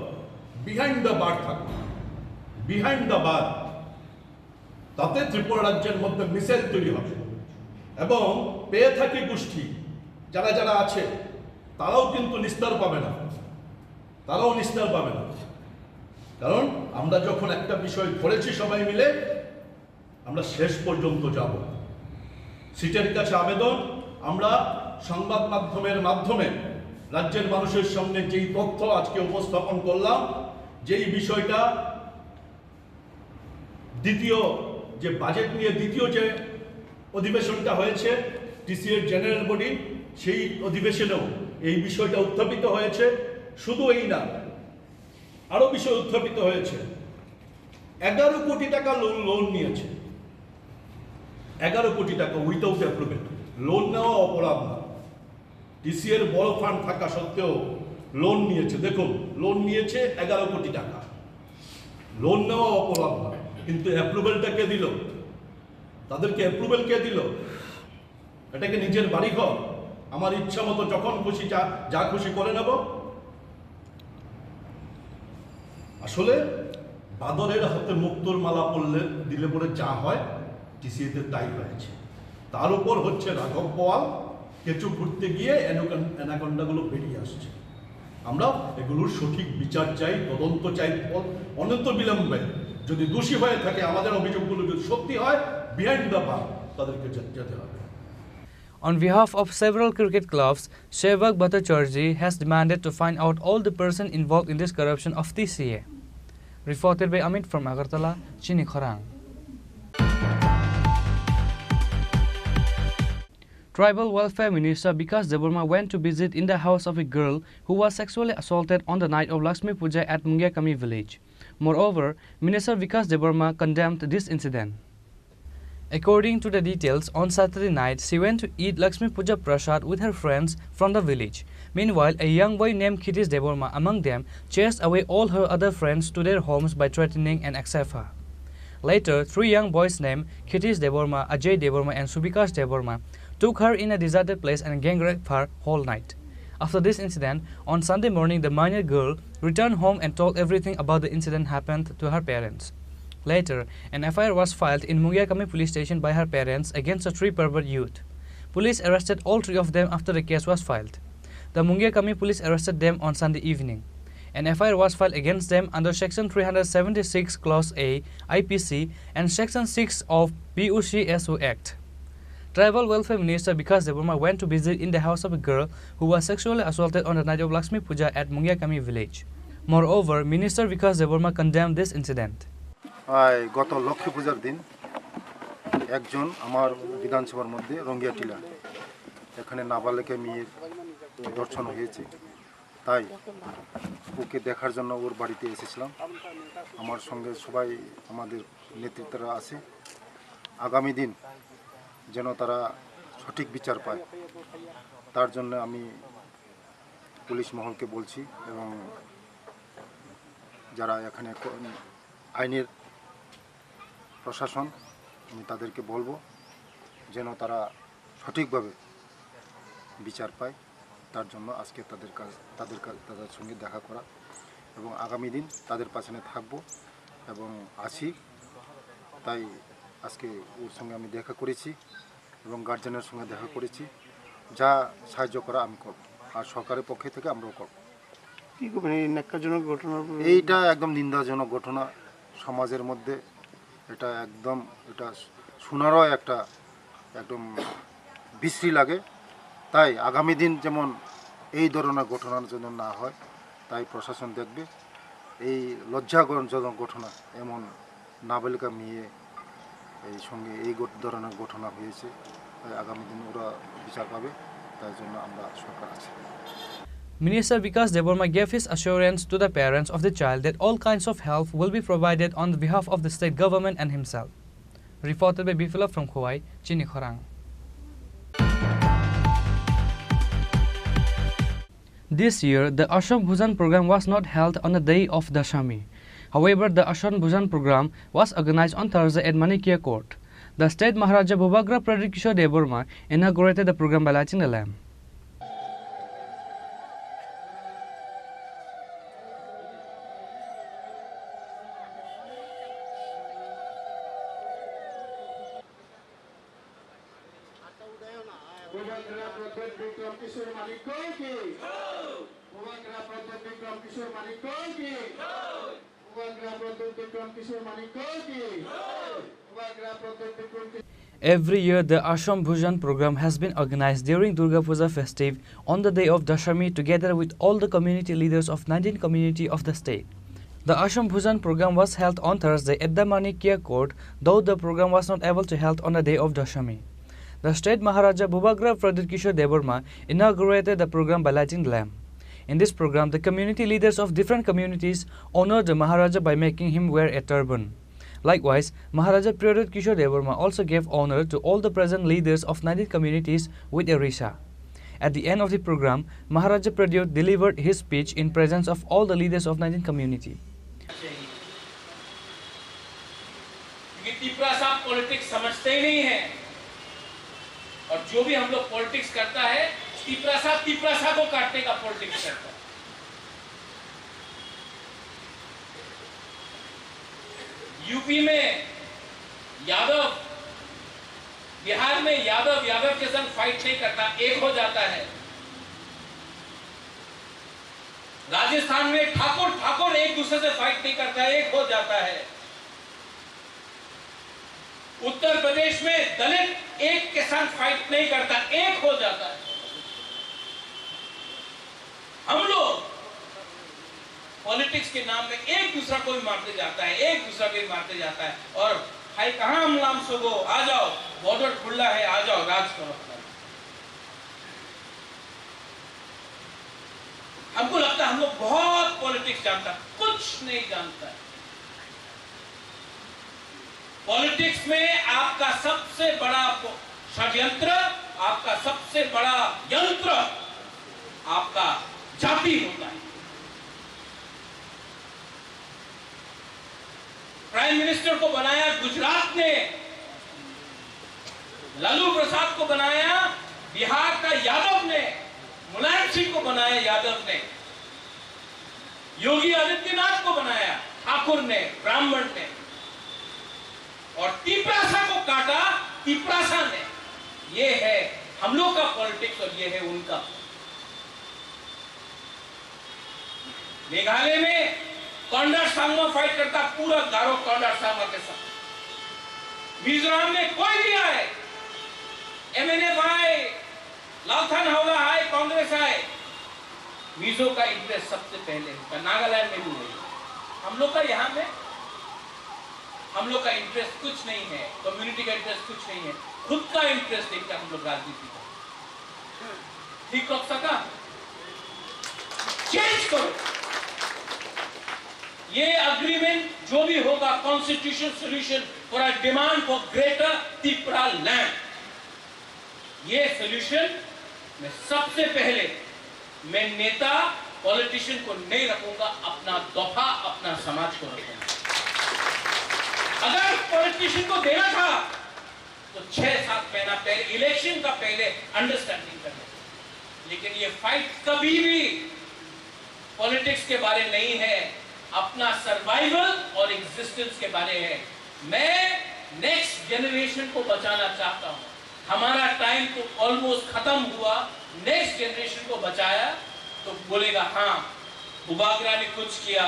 বিহাইন্ড দ্য বার থাকুক, বিহাইন্ড দ্য বার। তাতে ত্রিপুরা রাজ্যের মধ্যে মিশেল তৈরি হবে এবং পেয়ে থাকি গোষ্ঠী যারা যারা আছে তারাও কিন্তু নিস্তার পাবে না, তারাও নিস্তার পাবে না। কারণ আমরা যখন একটা বিষয় ধরেছি সবাই মিলে, আমরা শেষ পর্যন্ত যাব। সিটের কাছে আবেদন, আমরা সংবাদ মাধ্যমের মাধ্যমে রাজ্যের মানুষের সামনে যেই তথ্য আজকে উপস্থাপন করলাম, যেই বিষয়টা দ্বিতীয় যে বাজেট নিয়ে দ্বিতীয় যে অধিবেশনটা হয়েছে টিসিএর জেনারেল বডি, সেই অধিবেশনেও এই বিষয়টা উত্থাপিত হয়েছে। শুধু এই না, আরো বিষয় উত্থাপিত হয়েছে। 11 কোটি টাকা লোন নিয়েছে, 11 কোটি টাকা উইথাউট অ্যাপ্রুভেল। লোন নেওয়া অপরাধ না, টিসিএর বড় ফান্ড থাকা সত্ত্বেও লোন নিয়েছে। দেখুন, লোন নিয়েছে 11 কোটি টাকা, লোন নেওয়া অপরাধ না, কিন্তু অ্যাপ্রুভেলটা কে দিল? তাদেরকে অ্যাপ্রুভেল কে দিল? এটাকে নিজের বাড়িঘর, আমার ইচ্ছা মতো যখন খুশি যা খুশি করে নেব? আসলে বাদরের হাতে মুক্তোর মালা পড়লে দিলে পরে যা হয় টিসিএতে তাই হয়েছে। তার উপর হচ্ছে রাঘব বোয়াল কেঁচু ঘুরতে গিয়ে অ্যানাকন্ডাগুলো বেরিয়ে আসছে। আমরা এগুলোর সঠিক বিচার চাই, তদন্ত চাই অনন্ত বিলম্বে। যদি দোষী হয়ে থাকে, আমাদের অভিযোগগুলো যদি সত্যি হয়, বিহাইন্ড দ্য বার তাদেরকে যেতে হবে। On behalf of several cricket clubs, Sevak Bhattacharjee has demanded to find out all the person involved in this corruption of TCA. Reported by Amit from Agartala, Chini Khorang. Tribal Welfare Minister Vikas Deborma went to visit in the house of a girl who was sexually assaulted on the night of Lakshmi Puja at Mungyakami village. Moreover, Minister Vikas Deborma condemned this incident. According to the details, on Saturday night, she went to eat Lakshmi Puja Prasad with her friends from the village. Meanwhile, a young boy named Chini Deborma among them chased away all her other friends to their homes by threatening and etc. Later, 3 young boys named Chini Deborma, Ajay Deborma and Subikas Deborma took her in a deserted place and gang raped her whole night. After this incident, on Sunday morning, the minor girl returned home and told everything about the incident happened to her parents. Later, an FIR was filed in Mungiakami police station by her parents against the three pervert youth. Police arrested all three of them after the case was filed. The Mungiakami police arrested them on Sunday evening. An FIR was filed against them under Section 376 Clause A IPC and Section 6 of BUCSO Act. Tribal Welfare Minister Vikas Deborma went to visit in the house of a girl who was sexually assaulted on the night of Lakshmi Puja at Mungiakami village. Moreover, Minister Vikas Deborma condemned this incident. গত লক্ষ্মী পূজার দিন একজন আমার বিধানসভার মধ্যে রঙ্গিয়া টিলা এখানে নাবালিকা মেয়ের দর্শন হয়েছে তাই ওকে দেখার জন্য ওর বাড়িতে এসেছিলাম আমার সঙ্গে সবাই আমাদের নেতৃত্বরা আছে আগামী দিন যেন তারা সঠিক বিচার পায় তার জন্য আমি পুলিশ মহলকে বলছি এবং যারা এখানে আইনের প্রশাসন আমি তাদেরকে বলবো যেন তারা সঠিকভাবে বিচার পায় তার জন্য আজকে তাদের সঙ্গে দেখা করা এবং আগামী দিন তাদের পাশে থাকবো এবং আছি তাই আজকে ওর সঙ্গে আমি দেখা করেছি এবং গার্জেনের সঙ্গে দেখা করেছি যা সাহায্য করা আমি করব আর সরকারের পক্ষ থেকে আমরাও করব কি করবেন এই ন্যাক্কারজনক ঘটনা এইটা একদম নিন্দাজনক ঘটনা সমাজের মধ্যে এটা একদম এটা শোনারও একটা একদম বিশ্রী লাগে তাই আগামী দিন যেমন এই ধরনের ঘটনার জন্য না হয় তাই প্রশাসন দেখবে এই লজ্জাজনক ঘটনা এমন নাবালিকা মেয়ে এই সঙ্গে এই ধরনের ঘটনা হয়েছে তাই আগামী দিন ওরা বিচার পাবে তাই জন্য আমরা সরকার আছি Minister Vikas Deborma gave his assurance to the parents of the child that all kinds of help will be provided on behalf of the state government and himself. Reported by Bifila from Khowai, Chini Khorang. This year, the Asham Bhujan program was not held on the day of Dashami. However, the Asham Bhujan program was organized on Thursday at Manikia Court. The state Maharaja Bhubagra Pradeep Kishore Deborma inaugurated the program by lighting the lamp. Every year, the Asham Bhujan program has been organized during Durga Puja festive on the day of Dashami together with all the community leaders of 19 community of the state. The Asham Bhujan program was held on Thursday at the Manikia Court, though the program was not able to held on the day of Dashami. The state Maharaja Bhubagra Pradeep Kishore Deborma inaugurated the program by lighting the lamp. In this program, the community leaders of different communities honored the Maharaja by making him wear a turban. Likewise, Maharaja Pradeep Kishore Deborma also gave honor to all the present leaders of 19 communities with a risha. At the end of the program, Maharaja Pradeep delivered his speech in presence of all the leaders of 19 community. Tripura साहब politics समझते ही नहीं है और जो भी हम लोग politics करता है त्रिपुरा साहब को काटने का पॉलिटिक्स करता है। यूपी में यादव, बिहार में यादव के संग फाइट नहीं करता, एक हो जाता है। राजस्थान में ठाकुर एक दूसरे से फाइट नहीं करता, एक हो जाता है। उत्तर प्रदेश में दलित एक के साथ फाइट नहीं करता, एक हो जाता है। हम लोग पॉलिटिक्स के नाम में एक दूसरा को भी मारते जाता है, और भाई कहां हम नाम सोगो, आ जाओ, बॉर्डर खुला है, आ जाओ, राज करो। हमको लगता है हम लोग बहुत पॉलिटिक्स जानता, कुछ नहीं जानता है। पॉलिटिक्स में आपका सबसे बड़ा षड्यंत्र, आपका सबसे बड़ा यंत्र आपका जाति होता है। प्राइम मिनिस्टर को बनाया गुजरात ने, लालू प्रसाद को बनाया बिहार का यादव ने, मुलायम सिंह को बनाया यादव ने, योगी आदित्यनाथ को बनाया ठाकुर ने, ब्राह्मण ने। और तिपरासा को काटा तिपरासा ने। ये है हम लोग का पॉलिटिक्स और ये है उनका। मेघालय में कॉन्डार सांगमा फाइट करता पूरा गारो कॉन्डार सांगमा के साथ। मिजोरम में कोई भी आए, एमएनएफ आए, लालथान हावड़ा आए, कांग्रेस आए, मिजो का इंटरेस्ट सबसे पहले होगा। नागालैंड में भी नहीं। हम लोग का यहाँ में हम लोग का इंटरेस्ट कुछ नहीं है, कम्युनिटी का इंटरेस्ट कुछ नहीं है, खुद का इंटरेस्ट देखकर हम लोग राजनीति का ठीक कर सका। चेंज करो ये अग्रीमेंट जो भी होगा, constitution solution for a demand for greater Tripura land. ये सोल्यूशन मैं सबसे पहले मैं नेता पॉलिटिशियन को नहीं रखूंगा, अपना दफा अपना समाज को रखूंगा। अगर पॉलिटिशियन को देना था तो 6-7 महीना पहले इलेक्शन का पहले अंडरस्टैंडिंग करना। लेकिन ये फाइट कभी भी पॉलिटिक्स के बारे नहीं है, अपना सर्वाइवल और एग्जिस्टेंस के बारे है। मैं नेक्स्ट जनरेशन को बचाना चाहता हूं। हमारा टाइम तो ऑलमोस्ट खत्म हुआ, नेक्स्ट जनरेशन को बचाया तो बोलेगा हाँ बुबागरा ने कुछ किया,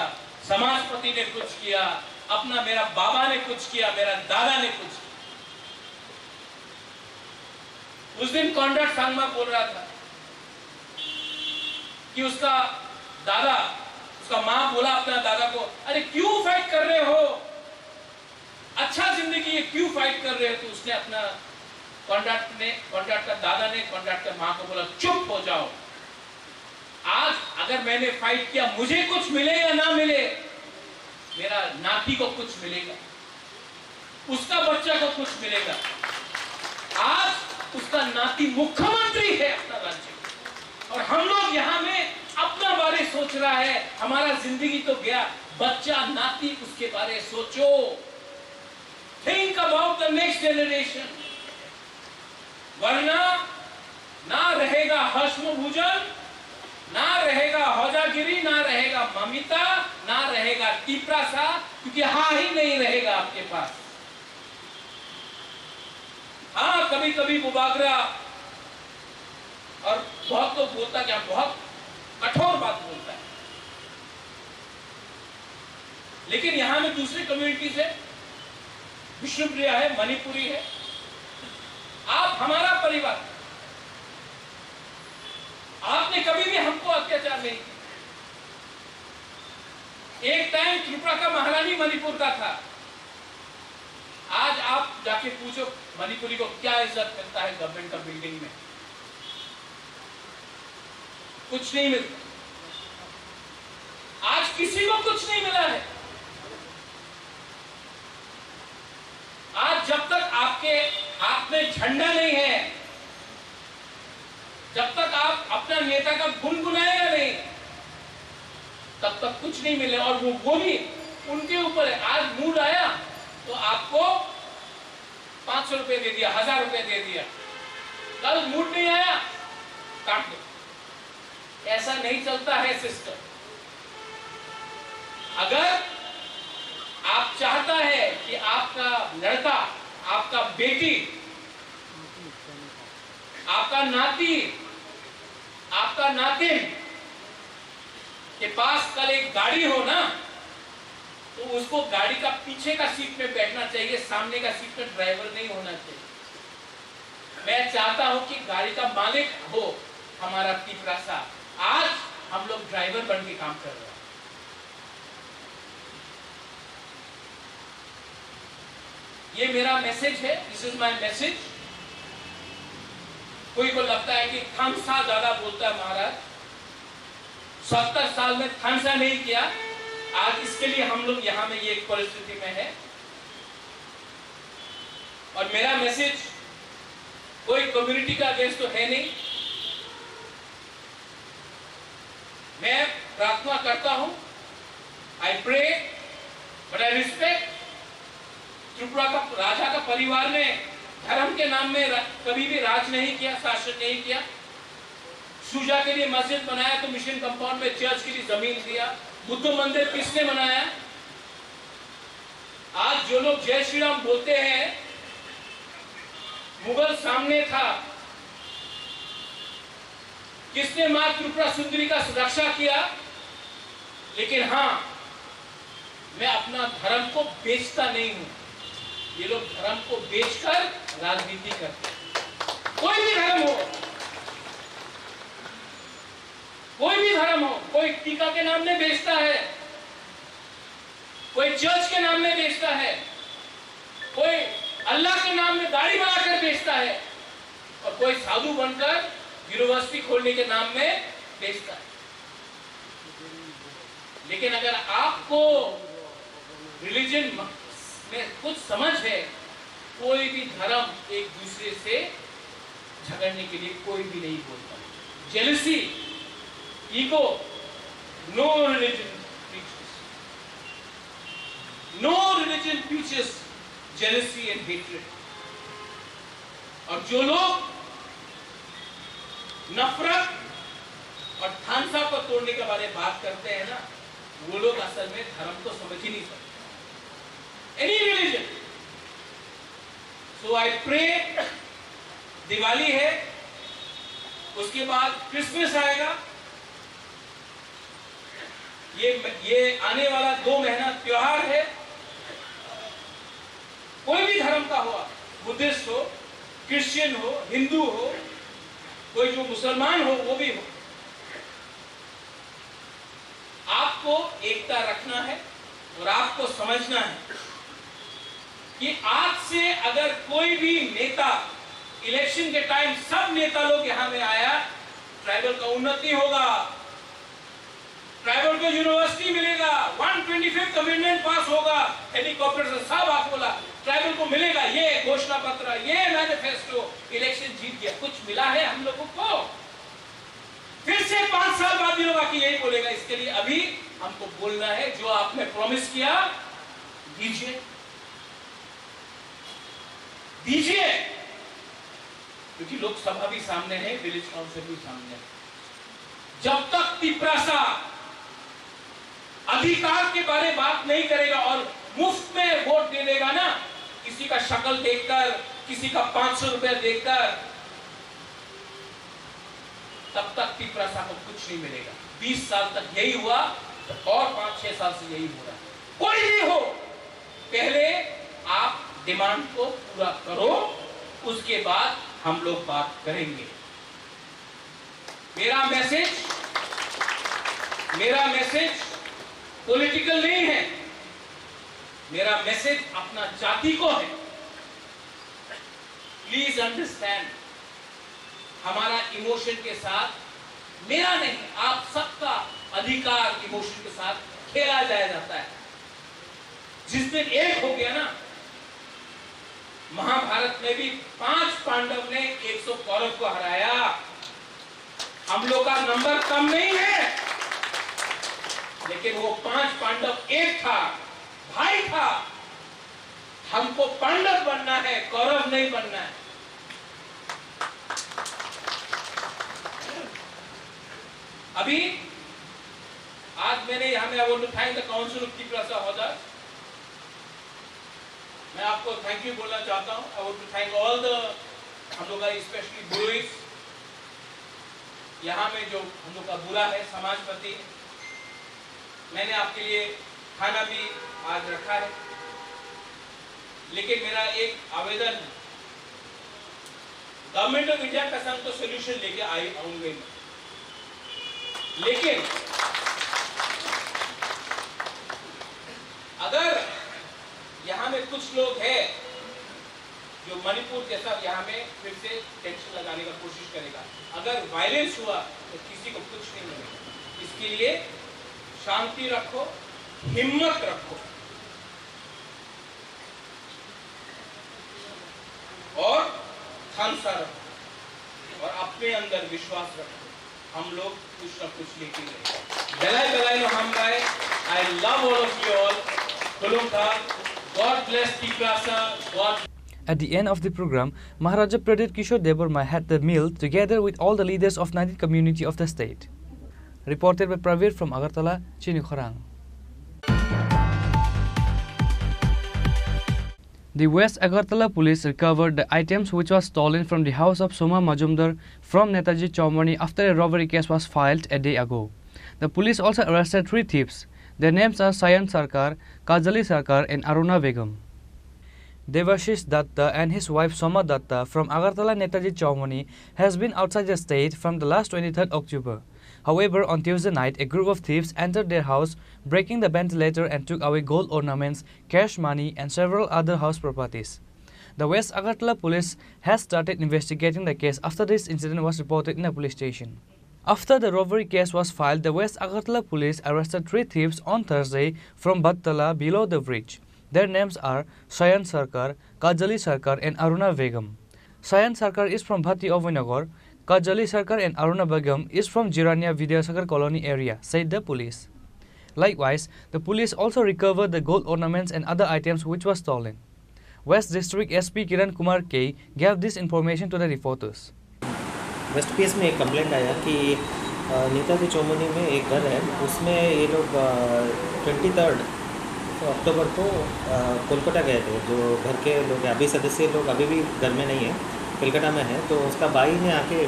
समाजपति ने कुछ किया, अपना मेरा बाबा ने कुछ किया, मेरा दादा ने कुछ किया। उस दिन कॉन्डार सांगमा बोल रहा था कि उसका दादा, उसका मां बोला अपना दादा को, अरे क्यों फाइट कर रहे हो, अच्छा जिंदगी है क्यों फाइट कर रहे हो। तो उसने अपना कॉन्ट्रैक्ट का दादा ने कॉन्ट्रैक्ट का मां को बोला चुप हो जाओ। आज अगर मैंने फाइट किया मुझे कुछ मिले या ना मिले, मेरा नाती को कुछ मिलेगा, उसका बच्चा को कुछ मिलेगा। आज उसका नाती मुख्यमंत्री है अपना राज्य और हम लोग यहाँ में अपना बारे सोच रहा है। हमारा जिंदगी तो गया, बच्चा नाती उसके बारे सोचो। Think about the next generation, वरना ना रहेगा हर्षभूजन, ना रहेगा हौजागिरी, ना रहेगा ममिता, ना रहेगा तिपरासा, क्योंकि हाँ ही नहीं रहेगा आपके पास। हाँ कभी कभी बुबागरा और बहुत लोग बोलता क्या, बहुत कठोर बात बोलता है, लेकिन यहां में दूसरी कम्युनिटी से विष्णुप्रिया है, मणिपुरी है, आप हमारा परिवार, आपने कभी भी हमको अत्याचार नहीं किया। एक टाइम त्रिपुरा का महारानी मणिपुर का था। आज आप जाके पूछो मणिपुरी को क्या इज्जत मिलता है गवर्नमेंट का बिल्डिंग में, कुछ नहीं मिलता। आज किसी को कुछ नहीं मिला है। आज जब तक आपके हाथ में झंडा नहीं है, जब तक आप अपना नेता का गुनगुनाएगा नहीं, तब तक कुछ नहीं मिले। और वो भी उनके ऊपर है। आज मूड आया तो आपको 500 रुपए दे दिया, 1000 रुपए दे दिया, कल मूड नहीं आया काट दो। ऐसा नहीं चलता है सिस्टम। अगर आप चाहता है कि आपका लड़का, आपका बेटी, आपका नाती, आपका नातिन के पास कल एक गाड़ी हो ना, तो उसको गाड़ी का पीछे का सीट में बैठना चाहिए, सामने का सीट में ड्राइवर नहीं होना चाहिए। मैं चाहता हूं कि गाड़ी का मालिक हो हमारा तिपरासा। आज हम लोग ड्राइवर बन के काम कर रहे हैं। ये मेरा मैसेज है, दिस इज माय मैसेज। कोई को लगता है कि थामसा ज्यादा बोलता है महाराज, 70 साल में थामसा नहीं किया। आज इसके लिए हम लोग यहां में ये एक परिस्थिति में है। और मेरा मैसेज कोई कम्युनिटी का अगेंस्ट तो है नहीं। मैं प्रार्थना करता हूं, I pray but I respect. Tripura का राजा का परिवार ने धर्म के नाम में कभी भी राज नहीं किया, शासन नहीं किया। सूजा के लिए मस्जिद बनाया तो मिशन कंपाउंड में चर्च के लिए जमीन दिया। बुद्ध मंदिर किसने बनाया? आज जो लोग जय श्री राम बोलते हैं, मुगल सामने था, किसने मां त्रिपुरा सुंदरी का रक्षा किया, लेकिन हां, मैं अपना धर्म को बेचता नहीं हूं। ये लोग धर्म को बेचकर राजनीति करते हैं। कोई भी धर्म हो, कोई भी धर्म हो, कोई टीका के नाम में बेचता है, कोई चर्च के नाम में बेचता है, कोई अल्लाह के नाम में दाढ़ी बनाकर बेचता है, और कोई साधु बनकर यूनिवर्सिटी खोलने के नाम में बेचता है। लेकिन अगर आपको रिलीजन में कुछ समझ है, कोई भी धर्म एक दूसरे से झगड़ने के लिए कोई भी नहीं बोलता। Jealousy, ego, no religion preaches. No religion preaches jealousy and hatred. और जो लोग नफरत और थानसा को तोड़ने के बारे में बात करते हैं ना, वो लोग असल में धर्म को समझ ही नहीं सकते। Any religion. So I pray, Diwali है, उसके बाद क्रिसमस आएगा, ये आने वाला 2 महीना त्योहार है। कोई भी धर्म का हो, बुद्धिस्ट हो, क्रिश्चियन हो, हिंदू हो, कोई जो मुसलमान हो वो भी हो, आपको एकता रखना है और आपको समझना है कि आज से अगर कोई भी नेता इलेक्शन के टाइम, सब नेता लोग यहां में आया, ट्राइबल का उन्नति होगा, ट्राइबल को यूनिवर्सिटी मिलेगा, 125th अमेंडमेंट पास होगा, हेलीकॉप्टर से सब आप बोला ट्राइबल को मिलेगा, ये घोषणा पत्र, ये मैनिफेस्टो, इलेक्शन जीत गया। कुछ मिला है हम लोगों को? फिर से 5 साल बाद भी लोग आके यही बोलेगा। इसके लिए अभी हमको बोलना है, जो आपने प्रॉमिस किया दीजिए, दीजिए, क्योंकि लोकसभा भी सामने है, विलेज काउंसिल भी सामने है। जब तक तिपरासा अधिकार के बारे में बात नहीं करेगा और मुफ्त में वोट दे देगा ना, किसी का शक्ल देखकर, किसी का 500 रुपए देखकर, तब तक तिपरासा को कुछ नहीं मिलेगा। 20 साल तक यही हुआ और 5-6 साल से यही हो रहा है। कोई भी हो, पहले आप डिमांड को पूरा करो, उसके बाद हम लोग बात करेंगे। मेरा मैसेज पॉलिटिकल नहीं है, मेरा मैसेज अपना जाति को है। प्लीज अंडरस्टैंड, हमारा इमोशन के साथ, मेरा नहीं, आप सबका अधिकार इमोशन के साथ खेला जाया जाता है। जिस दिन एक हो गया ना, महाभारत में भी 5 पांडव ने 100 कौरव को हराया। हम लोग का नंबर कम नहीं है, लेकिन वो 5 पांडव एक था, भाई था। हमको पांडव बनना है, कौरव नहीं बनना है। अभी आज मैंने यहां में I want to thank the council of Tripura holders. मैं आपको थैंक यू बोलना चाहता हूं। I want to thank all the, हम लोग का स्पेशली बुरुइस, यहाँ में जो हम लोग का बुरा है समाजपति, मैंने आपके लिए खाना भी आज रखा है। लेकिन मेरा एक आवेदन, गवर्नमेंट ऑफ इंडिया का संग तो सोल्यूशन लेके आऊंगे, लेकिन अगर यहाँ में कुछ लोग हैं जो मणिपुर जैसा यहाँ में फिर से टेंशन लगाने का कोशिश करेगा, अगर वायलेंस हुआ तो किसी को कुछ नहीं मिलेगा। इसके लिए शांति रखो, हिम्मत रखो और खानसा रखो और अपने अंदर विश्वास रखो। हम लोग कुछ ना कुछ लेके गए। बेलाई बेलाई नो हम गाए। I love all of you all. God bless Tiprasa. God. At the end of the program, Maharaja Pradit Kishore Devarma had the meal together with all the leaders of 19th community of the state. Reported by Pravir from Agartala, Chini Khorang. The West Agartala police recovered the items which was stolen from the house of Soma Majumdar from Netaji Chaumani after a robbery case was filed a day ago. The police also arrested 3 thieves. Their names are Sayan Sarkar, Kajali Sarkar and Aruna Begum. Devashish Datta and his wife Soma Datta from Agartala Netaji Chaumani has been outside the state from the last 23rd October. However, on Tuesday night, a group of thieves entered their house, breaking the ventilator and took away gold ornaments, cash money and several other house properties. The West Agartala police has started investigating the case after this incident was reported in a police station. After the robbery case was filed, the West Agartala police arrested 3 thieves on Thursday from Battala below the bridge. Their names are Sayan Sarkar, Kajali Sarkar and Aruna Begum. Sayan Sarkar is from Bhati Avinagar. Kajali Sarkar and Aruna Begum is from Jirania Vidyasagar colony area, said the police. Likewise, the police also recovered the gold ornaments and other items which were stolen. West District SP Kiran Kumar K gave this information to the reporters. West PS में एक complaint आया कि नेताजी चौमनी में एक घर है, उसमें ये लोग 23 अक्टूबर को कोलकाता गए थे। जो घर के लोग अभी सदस्य लोग अभी भी घर में नहीं है, कलकत्ता में है। तो उसका भाई ने आके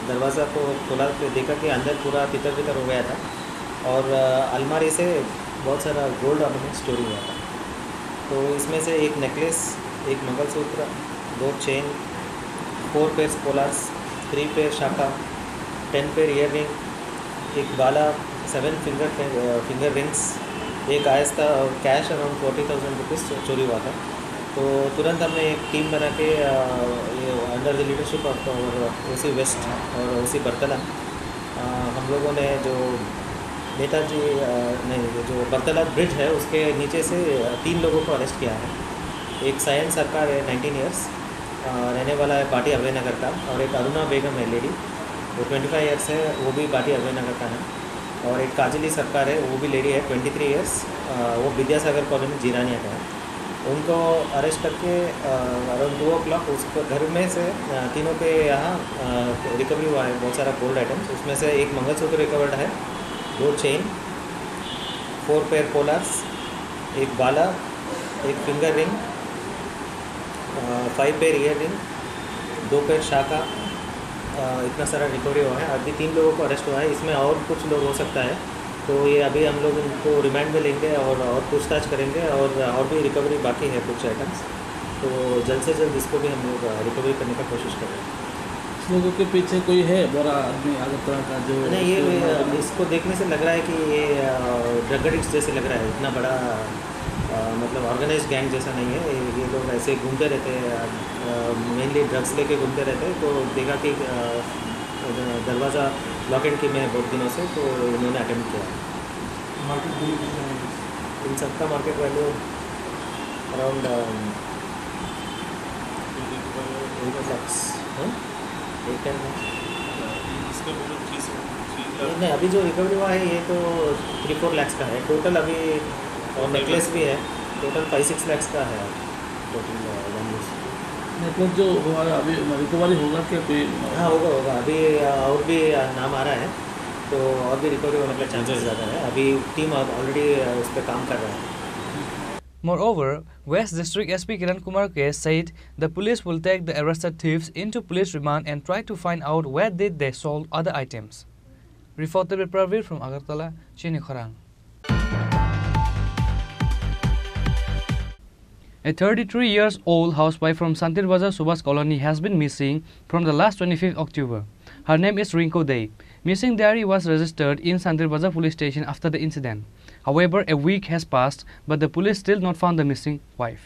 दरवाज़ा को खोला तो देखा कि अंदर पूरा तितर बितर हो गया था और अलमारी से बहुत सारा गोल्ड ऑर्नामेंट्स चोरी हुआ था। तो इसमें से एक नेकलेस, एक मंगलसूत्र, 2 चेन, 4 पेयर पोलार्स, 3 पेयर शाखा, 10 पेयर ईयर रिंग, एक बाला, 7 फिंगर रिंग्स, एक आयस्ता और कैश अराउंड 40,000 रुपीज़ चोरी हुआ था। तो तुरंत हमने एक टीम बना के ये under the leadership of OC west और ओसी बरतला हम लोगों ने जो नेताजी नहीं जो बरतला ब्रिज है उसके नीचे से 3 लोगों को अरेस्ट किया है। एक सायन सरकार है 19 ईयर्स रहने वाला है पार्टी अभयनगर का, और एक अरुणा बेगम है लेडी, वो 25 ईयर्स है, वो भी पार्टी अभयनगर का है। और एक काजली सरकार है, वो भी लेडी है 23 ईयर्स, वो विद्यासागर कॉलोनी जीरानिया का है। उनको अरेस्ट करके अराउंड 2 o'clock उसको घर में से तीनों के यहाँ रिकवरी हुआ है बहुत सारा गोल्ड आइटम्स। उसमें से एक मंगलसूत्र रिकवर्ड है, 2 चेन, 4 पेयर पोलार्स, एक बाला, एक finger ring, 5 pair ear ring, 2 pair शाखा, इतना सारा रिकवरी हुआ है। अभी 3 लोगों को अरेस्ट हुआ है, इसमें और कुछ लोग हो सकता है। तो ये अभी हम लोग इनको रिमांड में लेंगे और पूछताछ करेंगे और भी रिकवरी बाकी है कुछ आइटम्स, तो जल्द से जल्द इसको भी हम लोग रिकवरी करने का कोशिश करेंगे। इस लोगों के पीछे कोई है बड़ा आदमी अलग तरह का जो नहीं, ये इसको देखने से लग रहा है कि ये ड्रग एडिक्ट जैसे लग रहा है, इतना बड़ा मतलब ऑर्गेनाइज गैंग जैसा नहीं है। ये लोग ऐसे घूमते रहते हैं, मेनली ड्रग्स लेके घूमते रहते हैं। तो देखा कि दरवाज़ा लॉक एंड की में बहुत दिनों से, तो इन्होंने अटेम्प्ट किया। मार्केट वैल्यू इन सबका market value around 8 lakhs, 8-10 lakhs। नहीं, अभी जो रिकवरी हुआ है ये तो 3-4 lakhs का है टोटल अभी, और नेकलेस भी है, टोटल 5-6 lakhs का है टोटल वैल्यूज। नेकलेस जो हुआ है अभी रिकवरी होगा क्या कोई? हाँ होगा, अभी और भी नाम आ रहा है, तो और भी रिकवरी होने का चांसेस ज़्यादा है। अभी टीम ऑलरेडी उस पर काम कर रहा है। Moreover, West District SP Kiran Kumar K said the police will take the arrested thieves into police remand and try to find out where did they sold other items. Reported by Pravir from Agartala, Chini Khorang. A 33-year-old housewife from Santir Bazar Subhas Colony has been missing from the last 25th October. Her name is Rinko Day. Missing diary was registered in Santir Bazar police station after the incident. However, a week has passed, but the police still not found the missing wife.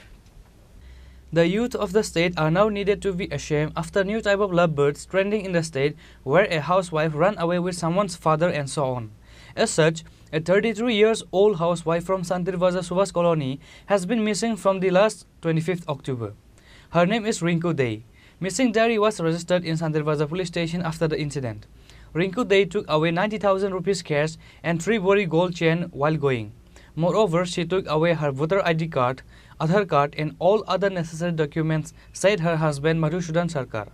The youth of the state are now needed to be ashamed after new type of lovebirds trending in the state, where a housewife ran away with someone's father and so on. As such, a 33-year-old housewife from Santir Bazar Subhas Colony has been missing from the last 25th October. Her name is Rinko Day. Missing diary was registered in Santir Bazar police station after the incident. Rinko Day took away 90,000 rupees cash and 3 body gold chain while going. Moreover, she took away her voter ID card, Aadhaar card and all other necessary documents, said her husband Madhusudhan Sarkar.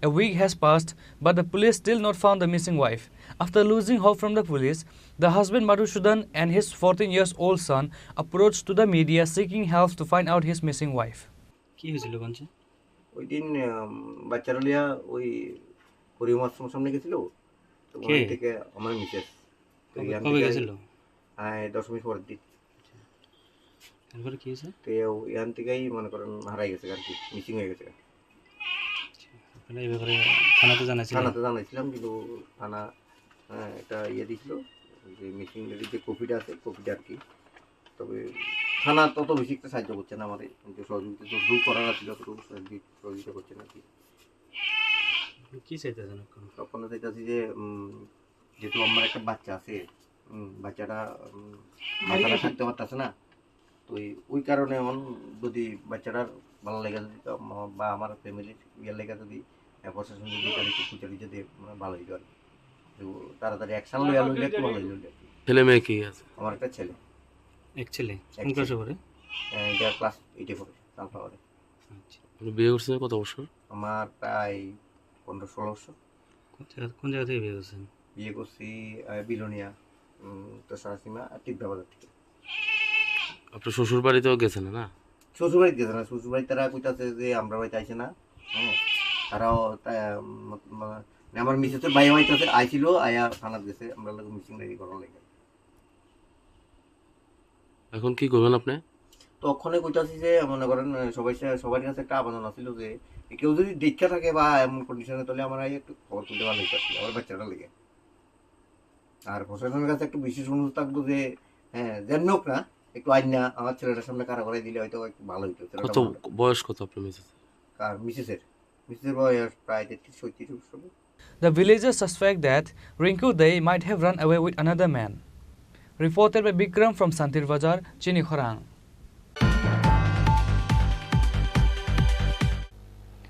A week has passed, but the police still not found the missing wife. After losing hope from the police, the husband Madhusudan and his 14-year-old son approached to the media seeking help to find out his missing wife. কি হয়েছিল কঞ্চে? ওই দিন বাচ্চারা লিয়া ওই পরিমাণ সামনে গেছিল তো কে? ওখান থেকে আমার মিসেস কবে গেছিল? হ্যাঁ দশমীর পরের দিন। তারপরে কি হয়েছে? তো এখান থেকেই মনে করেন হারাই গেছে আর কি, মিসিং হয়ে গেছে। আপনারা এই ব্যাপারে থানাতে জানাইছিলেন? থানাতে জানাইছিলাম, কিন্তু থানা একটা ইয়ে দিছিল যে মিসিং লেডির যে কপিটা আছে কপিটা আর কি। তবে থানা তত বেশি একটা সাহায্য করছে না আমাদের, কিন্তু সহযোগিতা যতটুকু করার ছিল ততটুকু সহযোগিতা করছে না আর কি। কি চাইতেছেন এখন? তখন চাইতেছি যে যেহেতু আমার একটা বাচ্চা আছে, বাচ্চাটা মাথাটা থাকতে পারতেছে না, তো ওই কারণে এখন যদি বাচ্চাটার ভালো লেগে যদি বা আমার ফ্যামিলির ইয়ের লেগে যদি প্রশাসন যদি তার একটু খুঁচারিতে দিয়ে ভালো হইতো আর কি, তাড়াতাড়ি অ্যাকশন লইয়া লইলে একটু ভালো হইল। ছেলে মেয়ে কি আছে? আমার একটা ছেলে। এক ছেলে? কোন ক্লাসে পড়ে? এটা ক্লাস 8-এ পড়ে, সানফ্লাওয়ারে। আপনি বিয়ে করছেন কত বছর? আমার প্রায় 15-16 বছর। কোন জায়গা থেকে বিয়ে করছেন? বিয়ে করছি বিলোনিয়া তো সারাসীমা টিপা বাজার থেকে। আপনার শ্বশুর বাড়িতেও গেছেন না? শ্বশুর বাড়িতে গেছে না, শ্বশুর বাড়ি তারা কইতাছে যে আমরা বাড়িতে আইসে না। হ্যাঁ, তারাও আমার মিসেসের ভাই হইতাছে আইছিল, আয়া থানাত গেছে আমরা লোক মিসিং রেডি করার লাগে। এখন কি করবেন আপনি? তো ওখানে কইতাছি যে মনে করেন সবার কাছে একটা আবেদন আছিল যে কেউ যদি দেখা থাকে বা এমন কন্ডিশনে, তাহলে আমার একটু খবর তুলতে ভালো হইতো আমার বাচ্চাটা লেগে। আর প্রশাসনের কাছে একটু বিশেষ অনুরোধ থাকবো যে হ্যাঁ যেন হোক না একটু আইনা আমার ছেলেটার সামনে কারা করাই দিলে হয়তো একটু ভালো হইতো। কত বয়স কত আপনার মিসেস? কার মিসেসের বয়স প্রায় 33-34 বছর। The villagers suspect that Rinku Dey might have run away with another man. Reported by Bikram from Santir Bazar, Chini Khorang.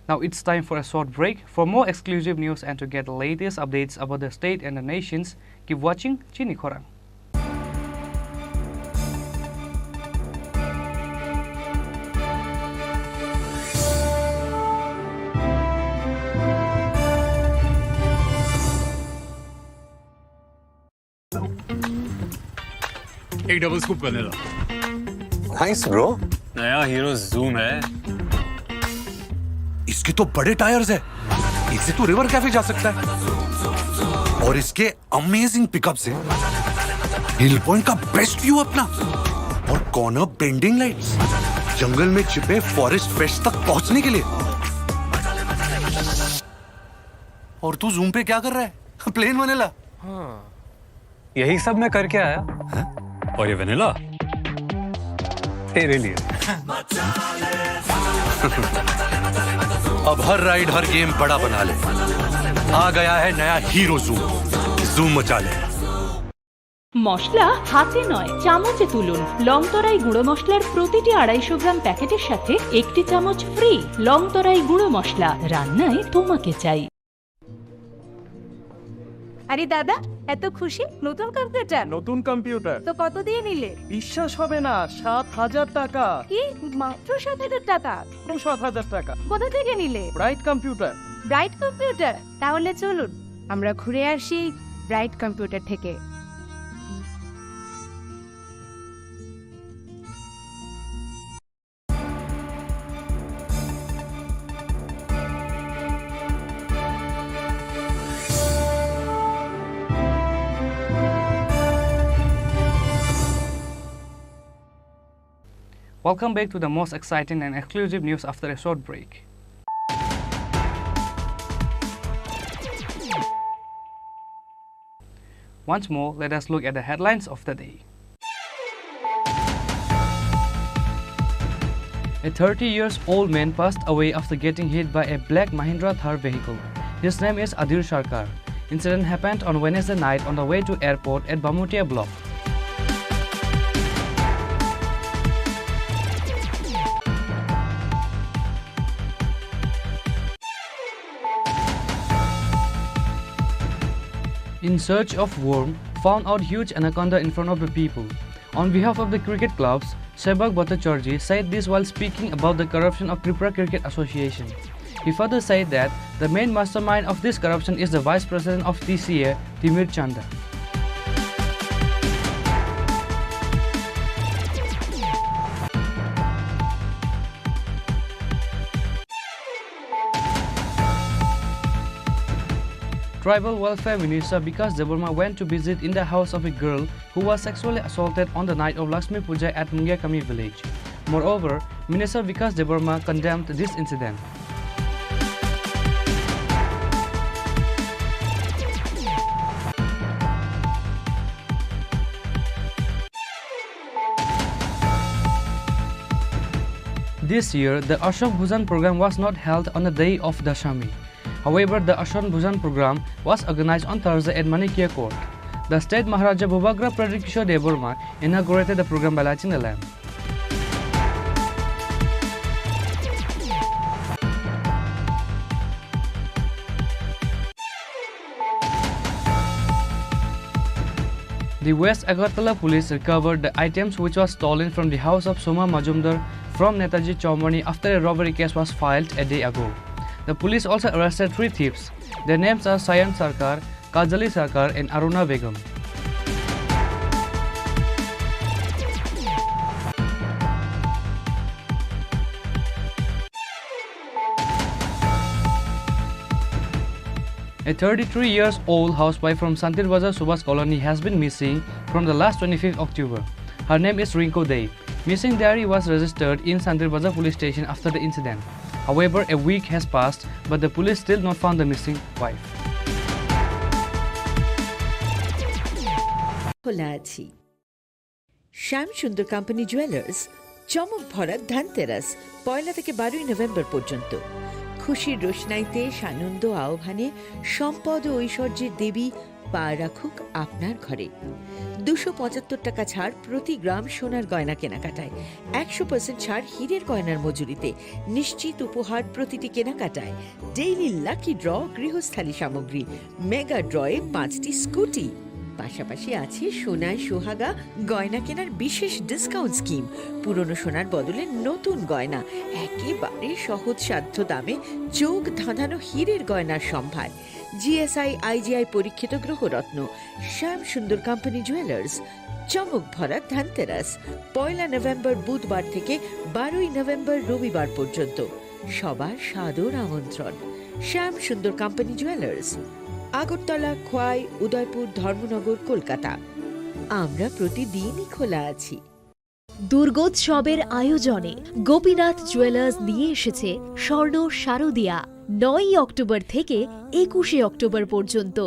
Now it's time for a short break. For more exclusive news and to get the latest updates about the state and the nations, keep watching Chini Khorang. एक double scoop vanilla. Nice bro. नया hero zoom है। इसके तो बड़े tyres है, इससे तो river cafe जा सकता है। और इसके अमेजिंग पिकअप से हिल पॉइंट का बेस्ट व्यू अपना, और कॉर्नर बेंडिंग लाइट्स, जंगल में छिपे फॉरेस्ट पेस्ट तक पहुंचने के लिए। और तू जूम पे क्या कर रहा है? Plane vanilla. हाँ, यही सब मैं करके आया। है? और ये वनीला तेरे लिए। अब हर राइड हर गेम बड़ा बना ले। आ गया है नया हीरो जूम, जूम मचा ले। মশলা হাতে নয় চামচে তুলুন। লংতরাই গুঁড়ো মশলার প্রতিটি 250 গ্রাম প্যাকেটের সাথে একটি চামচ ফ্রি। লংতরাই গুঁড়ো মশলা, রান্নায় তোমাকে চাই। আরে দাদা এত খুশি নতুন কম্পিউটার? নতুন কম্পিউটার তো কত দিয়ে নিলে? বিশ্বাস হবে না, 7,000 টাকা। কি মাত্র 7,000 টাকা? 7,000 টাকা। কোথা থেকে নিলে? Bright computer. Bright computer? তাহলে চলুন আমরা ঘুরে আসি ব্রাইট কম্পিউটার থেকে। Welcome back to the most exciting and exclusive news after a short break. Once more, let us look at the headlines of the day. A 30-year-old man passed away after getting hit by a black Mahindra Thar vehicle. His name is Adil Sarkar. Incident happened on Wednesday night on the way to airport at Bamutia block. In search of worm, found out huge anaconda in front of the people. On behalf of the cricket clubs, Sebak Bhattacharjee said this while speaking about the corruption of Tripura Cricket Association. He further said that the main mastermind of this corruption is the Vice President of TCA, Timir Chanda. Tribal Welfare Minister Vikas Debarma went to visit in the house of a girl who was sexually assaulted on the night of Lakshmi Puja at Mungyakami village. Moreover, Minister Vikas Debarma condemned this incident. This year, the Ashok Bhujan program was not held on the day of Dashami. However, the Ashok Bhujan program was organized on Thursday at Manikya Court. The state Maharaja Bhubagra Pradikishore Debarma inaugurated the program by lighting the lamp. The West Agartala police recovered the items which was stolen from the house of Soma Majumdar from Netaji Chaumani after a robbery case was filed a day ago. The police also arrested 3 thieves. Their names are Sayan Sarkar, Kajali Sarkar and Aruna Begum. A 33-year-old housewife from Santir Bazar Subhas Colony has been missing from the last 25th October. Her name is Rinko Dei. Missing diary was registered in Santir Bazar police station after the incident. However, a week has passed, but the police still not found the missing wife. খোলা আছি শ্যাম সুন্দর company jewellers চমক ভরা ধানতেরাস 1 থেকে 12 November পর্যন্ত খুশির রোশনাইতে সানন্দ আহ্বানে সম্পদ ও ঐশ্বর্যের দেবী পা রাখুক আপনার ঘরে 275 টাকা ছাড় প্রতি গ্রাম সোনার গয়না কেনাকাটায় 100% ছাড় হীরের গয়নার মজুরিতে নিশ্চিত উপহার প্রতিটি কেনাকাটায় ডেইলি লাকি ড্র গৃহস্থালী সামগ্রী মেগা ড্রয়ে 5টি স্কুটি পাশাপাশি আছে সোনায় সোহাগা গয়না কেনার বিশেষ ডিসকাউন্ট স্কিম পুরনো সোনার বদলে নতুন গয়না একেবারে সহজসাধ্য দামে চোখ ধাঁধানো হীরের গয়নার সম্ভার জিএসআই আইজিআই পরীক্ষিত গ্রহরত্ন শ্যাম সুন্দর কোম্পানি জুয়েলার্স চমক ভরা ধানতেরাস 1 নভেম্বর বুধবার থেকে 12 নভেম্বর রবিবার পর্যন্ত সবার সাদর আমন্ত্রণ শ্যাম সুন্দর কোম্পানি জুয়েলার্স আগরতলা খোয়াই উদয়পুর ধর্মনগর কলকাতা আমরা প্রতিদিনই খোলা আছি দুর্গোৎসবের আয়োজনে গোপীনাথ জুয়েলার্স নিয়ে এসেছে স্বর্ণ শারদিয়া 9 অক্টোবর থেকে 21 অক্টোবর পর্যন্ত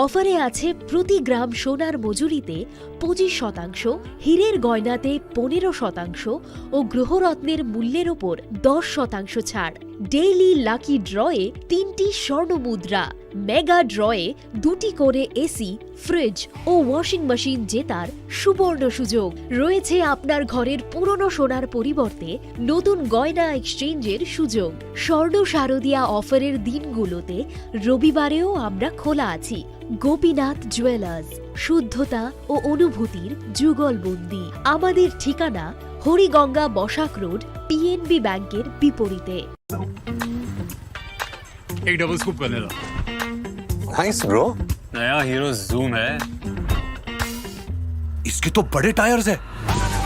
অফারে আছে প্রতি গ্রাম সোনার মজুরিতে 25%, হীরের গয়নাতে 15% ও গ্রহরত্নের মূল্যের ওপর 10% ছাড় ডেইলি লাকি ড্রয়ে 3টি স্বর্ণ মুদ্রা মেগা ড্রয়ে 2টি করে এসি ফ্রিজ ও ওয়াশিং মেশিন জেতার সুবর্ণ সুযোগ রয়েছে আপনার ঘরের পুরনো সোনার পরিবর্তে নতুন গয়না এক্সচেঞ্জের সুযোগ স্বর্ণ শারদিয়া অফারের দিনগুলোতে রবিবারেও আমরা খোলা আছি গোপীনাথ জুয়েলার্স শুদ্ধতা ও অনুভূতির যুগলবন্দি আমাদের ঠিকানা হরিগঙ্গা বসাক রোড পিএনবি ব্যাংকের বিপরীতে एक double scoop vanilla nice bro नया हीरो जूम है इसके तो बड़े टायर्स है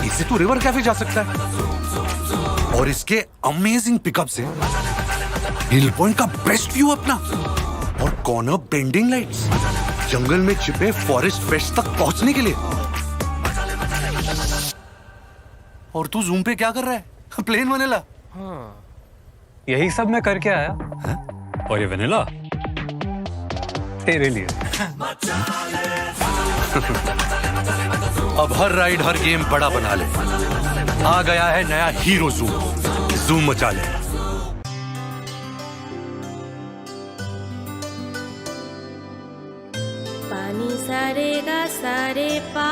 इससे तो रिवर कैफे जा सकता है और इसके अमेजिंग पिकअप से हिल पॉइंट का बेस्ट व्यू अपना और कॉर्नर बेंडिंग लाइट्स जंगल में छिपे फॉरेस्ट फेस्ट तक पहुंचने के लिए और तू जूम पे क्या कर रहा है प्लेन वनीला यही सब मैं करके आया और ये वनीला तेरे लिए अब हर राइड हर गेम बड़ा बना ले आ गया है नया हीरो जूम जूम मचा ले पानी सारे गा सारे पा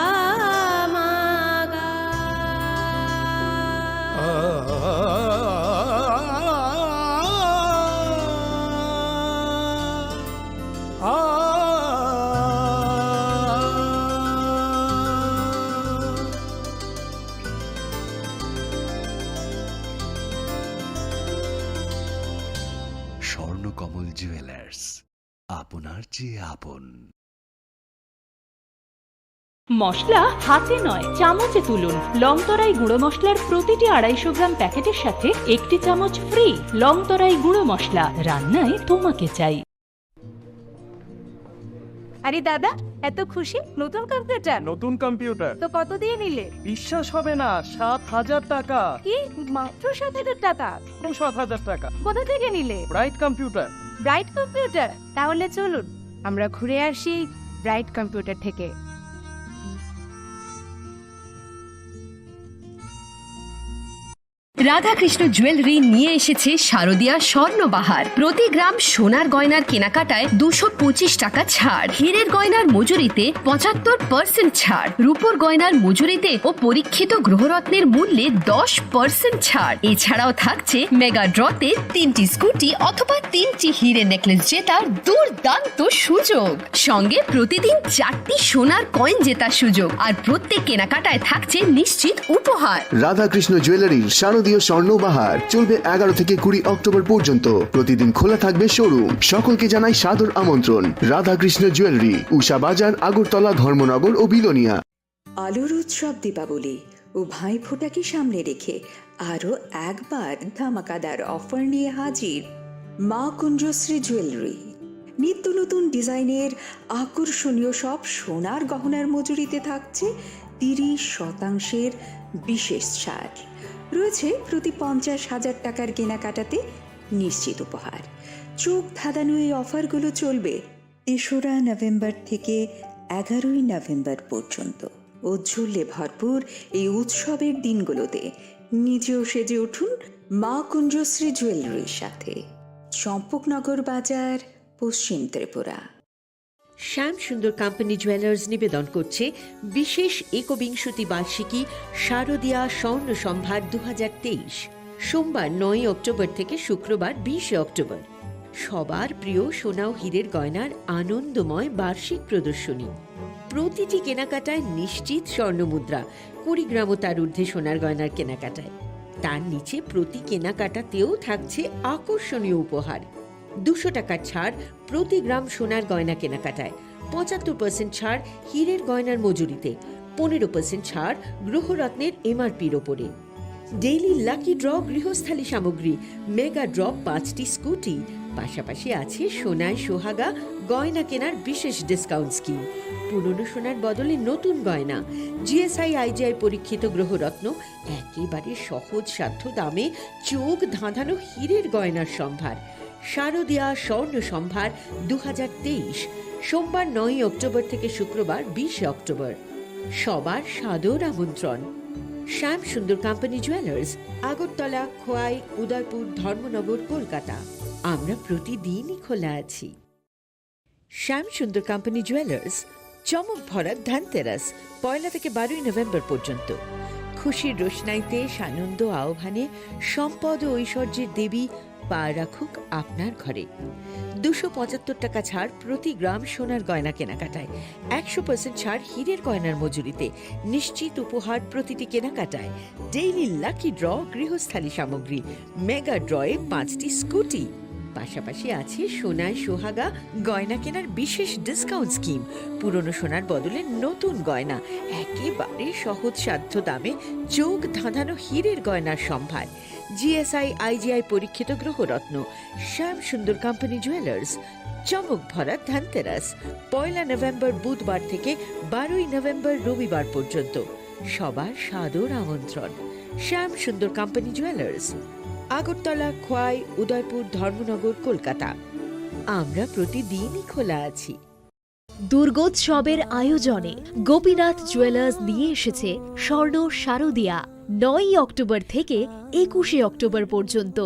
मागा স্বর্ণকমল জুয়েলার্স, আপনার চেয়ে আপন। মশলা হাতে নয় চামচে তুলুন। লংতরাই গুঁড়ো মশলার প্রতিটি 250 গ্রাম প্যাকেটের সাথে 1টি চামচ ফ্রি। লংতরাই গুঁড়ো মশলা, রান্নায় তোমাকে চাই। আরে দাদা, এত খুশি? নতুন কম্পিউটার? নতুন কম্পিউটার তো কত দিয়ে নিলে? বিশ্বাস হবে না, 7,000 টাকা। কি মাত্র 7,000 টাকা? 7,000 টাকা। কোথা থেকে নিলে? Bright computer. Bright computer? তাহলে চলুন আমরা ঘুরে আসি ব্রাইট কম্পিউটার থেকে। রাধাকৃষ্ণ জুয়েলারি নিয়ে এসেছে শারদীয়া স্বর্ণবাহার। প্রতি গ্রাম সোনার গয়নার কেনাকাটায় 225 টাকা ছাড়, হীরের গয়নার মজুরিতে 75% ছাড়, রূপোর গয়নার মজুরিতে ও পরীক্ষিত গ্রহরত্নের মূল্যে 10% ছাড়। এছাড়াও থাকছে মেগা ড্রতে 3টি স্কুটি অথবা 3টি হীরে নেকলেস জেতার দুর্দান্ত সুযোগ, সঙ্গে প্রতিদিন 4টি সোনার কয়েন জেতার সুযোগ, আর প্রত্যেক কেনাকাটায় থাকছে নিশ্চিত উপহার। রাধাকৃষ্ণ জুয়েলারির শারদীয় স্বর্ণবাহার চলবে 11 থেকে 20 অক্টোবর পর্যন্ত। প্রতিদিন খোলা থাকবে শোরুম। সকলকে জানাই সাদর আমন্ত্রণ। রাধাকৃষ্ণ জুয়েলারি, উষা বাজার, আগরতলা, ধর্মনগর ও বিলোনিয়া। আলোর উৎসব দীপাবলি ও ভাইফোঁটাকে সামনে রেখে আরও একবার ধামাকাদার অফার নিয়ে হাজির মা কুঞ্জশ্রী জুয়েলারি। নিত্য নতুন ডিজাইনের আকর্ষণীয় সব সোনার গহনার মজুরিতে থাকছে 30% বিশেষ ছাড়। রয়েছে প্রতি 50,000 টাকার কেনাকাটাতে নিশ্চিত উপহার। চোখ ধাঁধানো এই অফারগুলো চলবে 3রা নভেম্বর থেকে 11ই নভেম্বর পর্যন্ত। ঔজ্জ্বল্যে ভরপুর এই উৎসবের দিনগুলোতে নিজেও সেজে উঠুন মা কুঞ্জশ্রী জুয়েলারির সাথে। চম্পকনগর বাজার, পশ্চিম ত্রিপুরা। শ্যাম সুন্দর কোম্পানি জুয়েলার্স নিবেদন করছে বিশেষ একবিংশতি বার্ষিকী শারদীয়া স্বর্ণ সম্ভার 2023, সোমবার 9 অক্টোবর থেকে শুক্রবার 20 অক্টোবর। সবার প্রিয় সোনা ও হীরের গয়নার আনন্দময় বার্ষিক প্রদর্শনী। প্রতিটি কেনাকাটায় নিশ্চিত স্বর্ণমুদ্রা, 20 গ্রাম ও তার ঊর্ধ্বে সোনার গয়নার কেনাকাটায়। তার নিচে প্রতি কেনাকাটাতেও থাকছে আকর্ষণীয় উপহার। 200 টাকার ছাড় প্রতি গ্রাম সোনার গয়না কেনাকাটায়, 75% ছাড় হীরের গয়নার মজুরিতে, 15% ছাড় গ্রহরত্নের এমআরপির ওপরে। ডেইলি লাকি ড্র গৃহস্থালী সামগ্রী, মেগা ড্র 5টি স্কুটি, পাশাপাশি আছে সোনায় সোহাগা গয়না কেনার বিশেষ ডিসকাউন্ট স্কিম। পুরনো সোনার বদলে নতুন গয়না, জিএসআই আইজিআই পরীক্ষিত গ্রহরত্ন, একেবারে সহজ সাধ্য দামে চোখ ধাঁধানো হীরের গয়নার সম্ভার। শারদীয়া স্বর্ণ সম্ভার 2023, সোমবার 9 অক্টোবর থেকে শুক্রবার 20 অক্টোবর। সবার সাদর আমন্ত্রণ। শ্যাম সুন্দর কোম্পানি জুয়েলার্স, আগরতলা, খোয়াই, উদয়পুর, ধর্মনগর, কলকাতা। আমরা প্রতিদিনই খোলা আছি। শ্যাম সুন্দর কোম্পানি জুয়েলার্স, চমক ভরা ধানতেরাস 1 থেকে 12 নভেম্বর পর্যন্ত। খুশির রোশনাইতে সানন্দ আহ্বানে সম্পদ ও ঐশ্বর্যের দেবী পা রাখুক আপনার ঘরে। 275 টাকা ছাড় প্রতি গ্রাম সোনার গয়না কেনাকাটায়, 100% ছাড় হীরের গয়নার মজুরিতে, নিশ্চিত উপহার প্রতিটি কেনাকাটায়। ডেইলি লাকি ড্র গৃহস্থালী সামগ্রী, মেগা ড্রয়ে 5টি স্কুটি, পাশাপাশি আছে সোনায় সোহাগা গয়না কেনার বিশেষ ডিসকাউন্ট স্কিম। পুরনো সোনার বদলে নতুন গয়না, একেবারে সহজ সাধ্য দামে চোখ ধাঁধানো হীরের গয়নার সম্ভার। জিএসআই আইজিআই পরীক্ষিত গ্রহরত্ন। শ্যাম সুন্দর কোম্পানি জুয়েলার্স, চমক ভরা ধানতেরাস 1 নভেম্বর বুধবার থেকে 12 নভেম্বর রবিবার পর্যন্ত। সবার সাদর আমন্ত্রণ। শ্যাম সুন্দর কোম্পানি জুয়েলার্স, আগরতলা, খোয়াই, উদয়পুর, ধর্মনগর, কলকাতা। আমরা প্রতিদিনই খোলা আছি। দুর্গোৎসবের আয়োজনে গোপীনাথ জুয়েলার্স নিয়ে এসেছে স্বর্ণ শারদীয়া। 9 অক্টোবর থেকে 21 অক্টোবর পর্যন্ত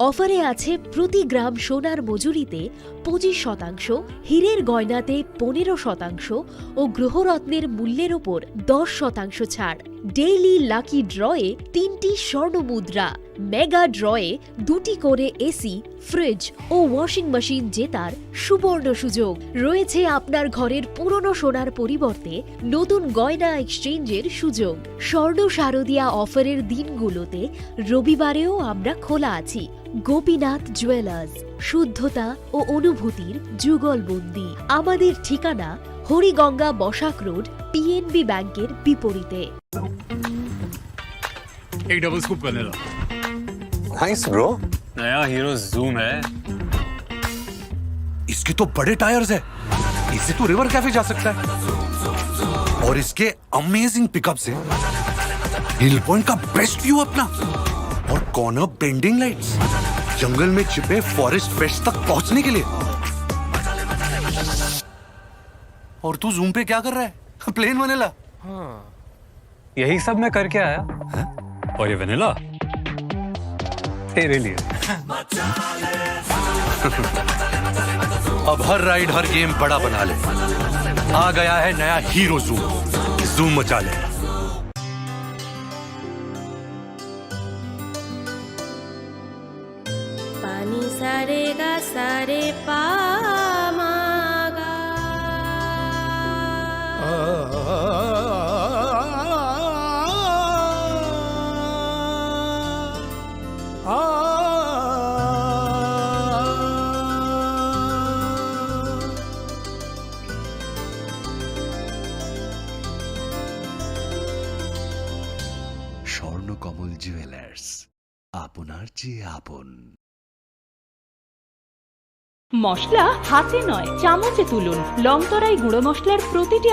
অফারে আছে প্রতি গ্রাম সোনার মজুরিতে 25%, হীরের গয়নাতে 15% ও গ্রহরত্নের মূল্যের ওপর 10% ছাড়। ডেইলি লাকি ড্রয়ে 3টি স্বর্ণ মুদ্রা, মেগা ড্রয়ে 2টি করে এসি ফ্রিজ ও ওয়াশিং মেশিন জেতার সুবর্ণ সুযোগ রয়েছে। আপনার ঘরের পুরনো সোনার পরিবর্তে নতুন গয়না এক্সচেঞ্জের সুযোগ। স্বর্ণ শারদীয়া অফারের দিনগুলোতে রবিবারেও আমরা খোলা আছি। গোপীনাথ জুয়েলার্স, শুদ্ধতা ও অনুভূতির যুগলবন্দি। আমাদের ঠিকানা হরিগঙ্গা বসাক রোড, পিএনবি ব্যাংকের বিপরীতে। एक double scoop vanilla. Nice bro. नया हीरो जूम है। इसके तो बड़े टायर्स है, इससे तो रिवर कैफे जा सकता है। और इसके अमेजिंग पिकअप से हिल पॉइंट का बेस्ट व्यू अपना, और कॉर्नर बेंडिंग लाइट्स, जंगल में छिपे फॉरेस्ट फेस्ट तक पहुंचने के लिए। और तू जूम पे क्या कर रहा है? Plane vanilla. हाँ, यही सब मैं करके आया। और ये वनीला तेरे लिए। अब हर राइड हर गेम बड़ा बना ले। आ गया है नया हीरो जूम। जूम मचा ले। पानी सारे गा सारे पा मा गा। স্বর্ণকমল জুয়েলার্স, আপনার চেয়ে আপন। মশলা হাতে নয় চামচে তুলুন। লংতরাই গুঁড়ো মশলার প্রতিটি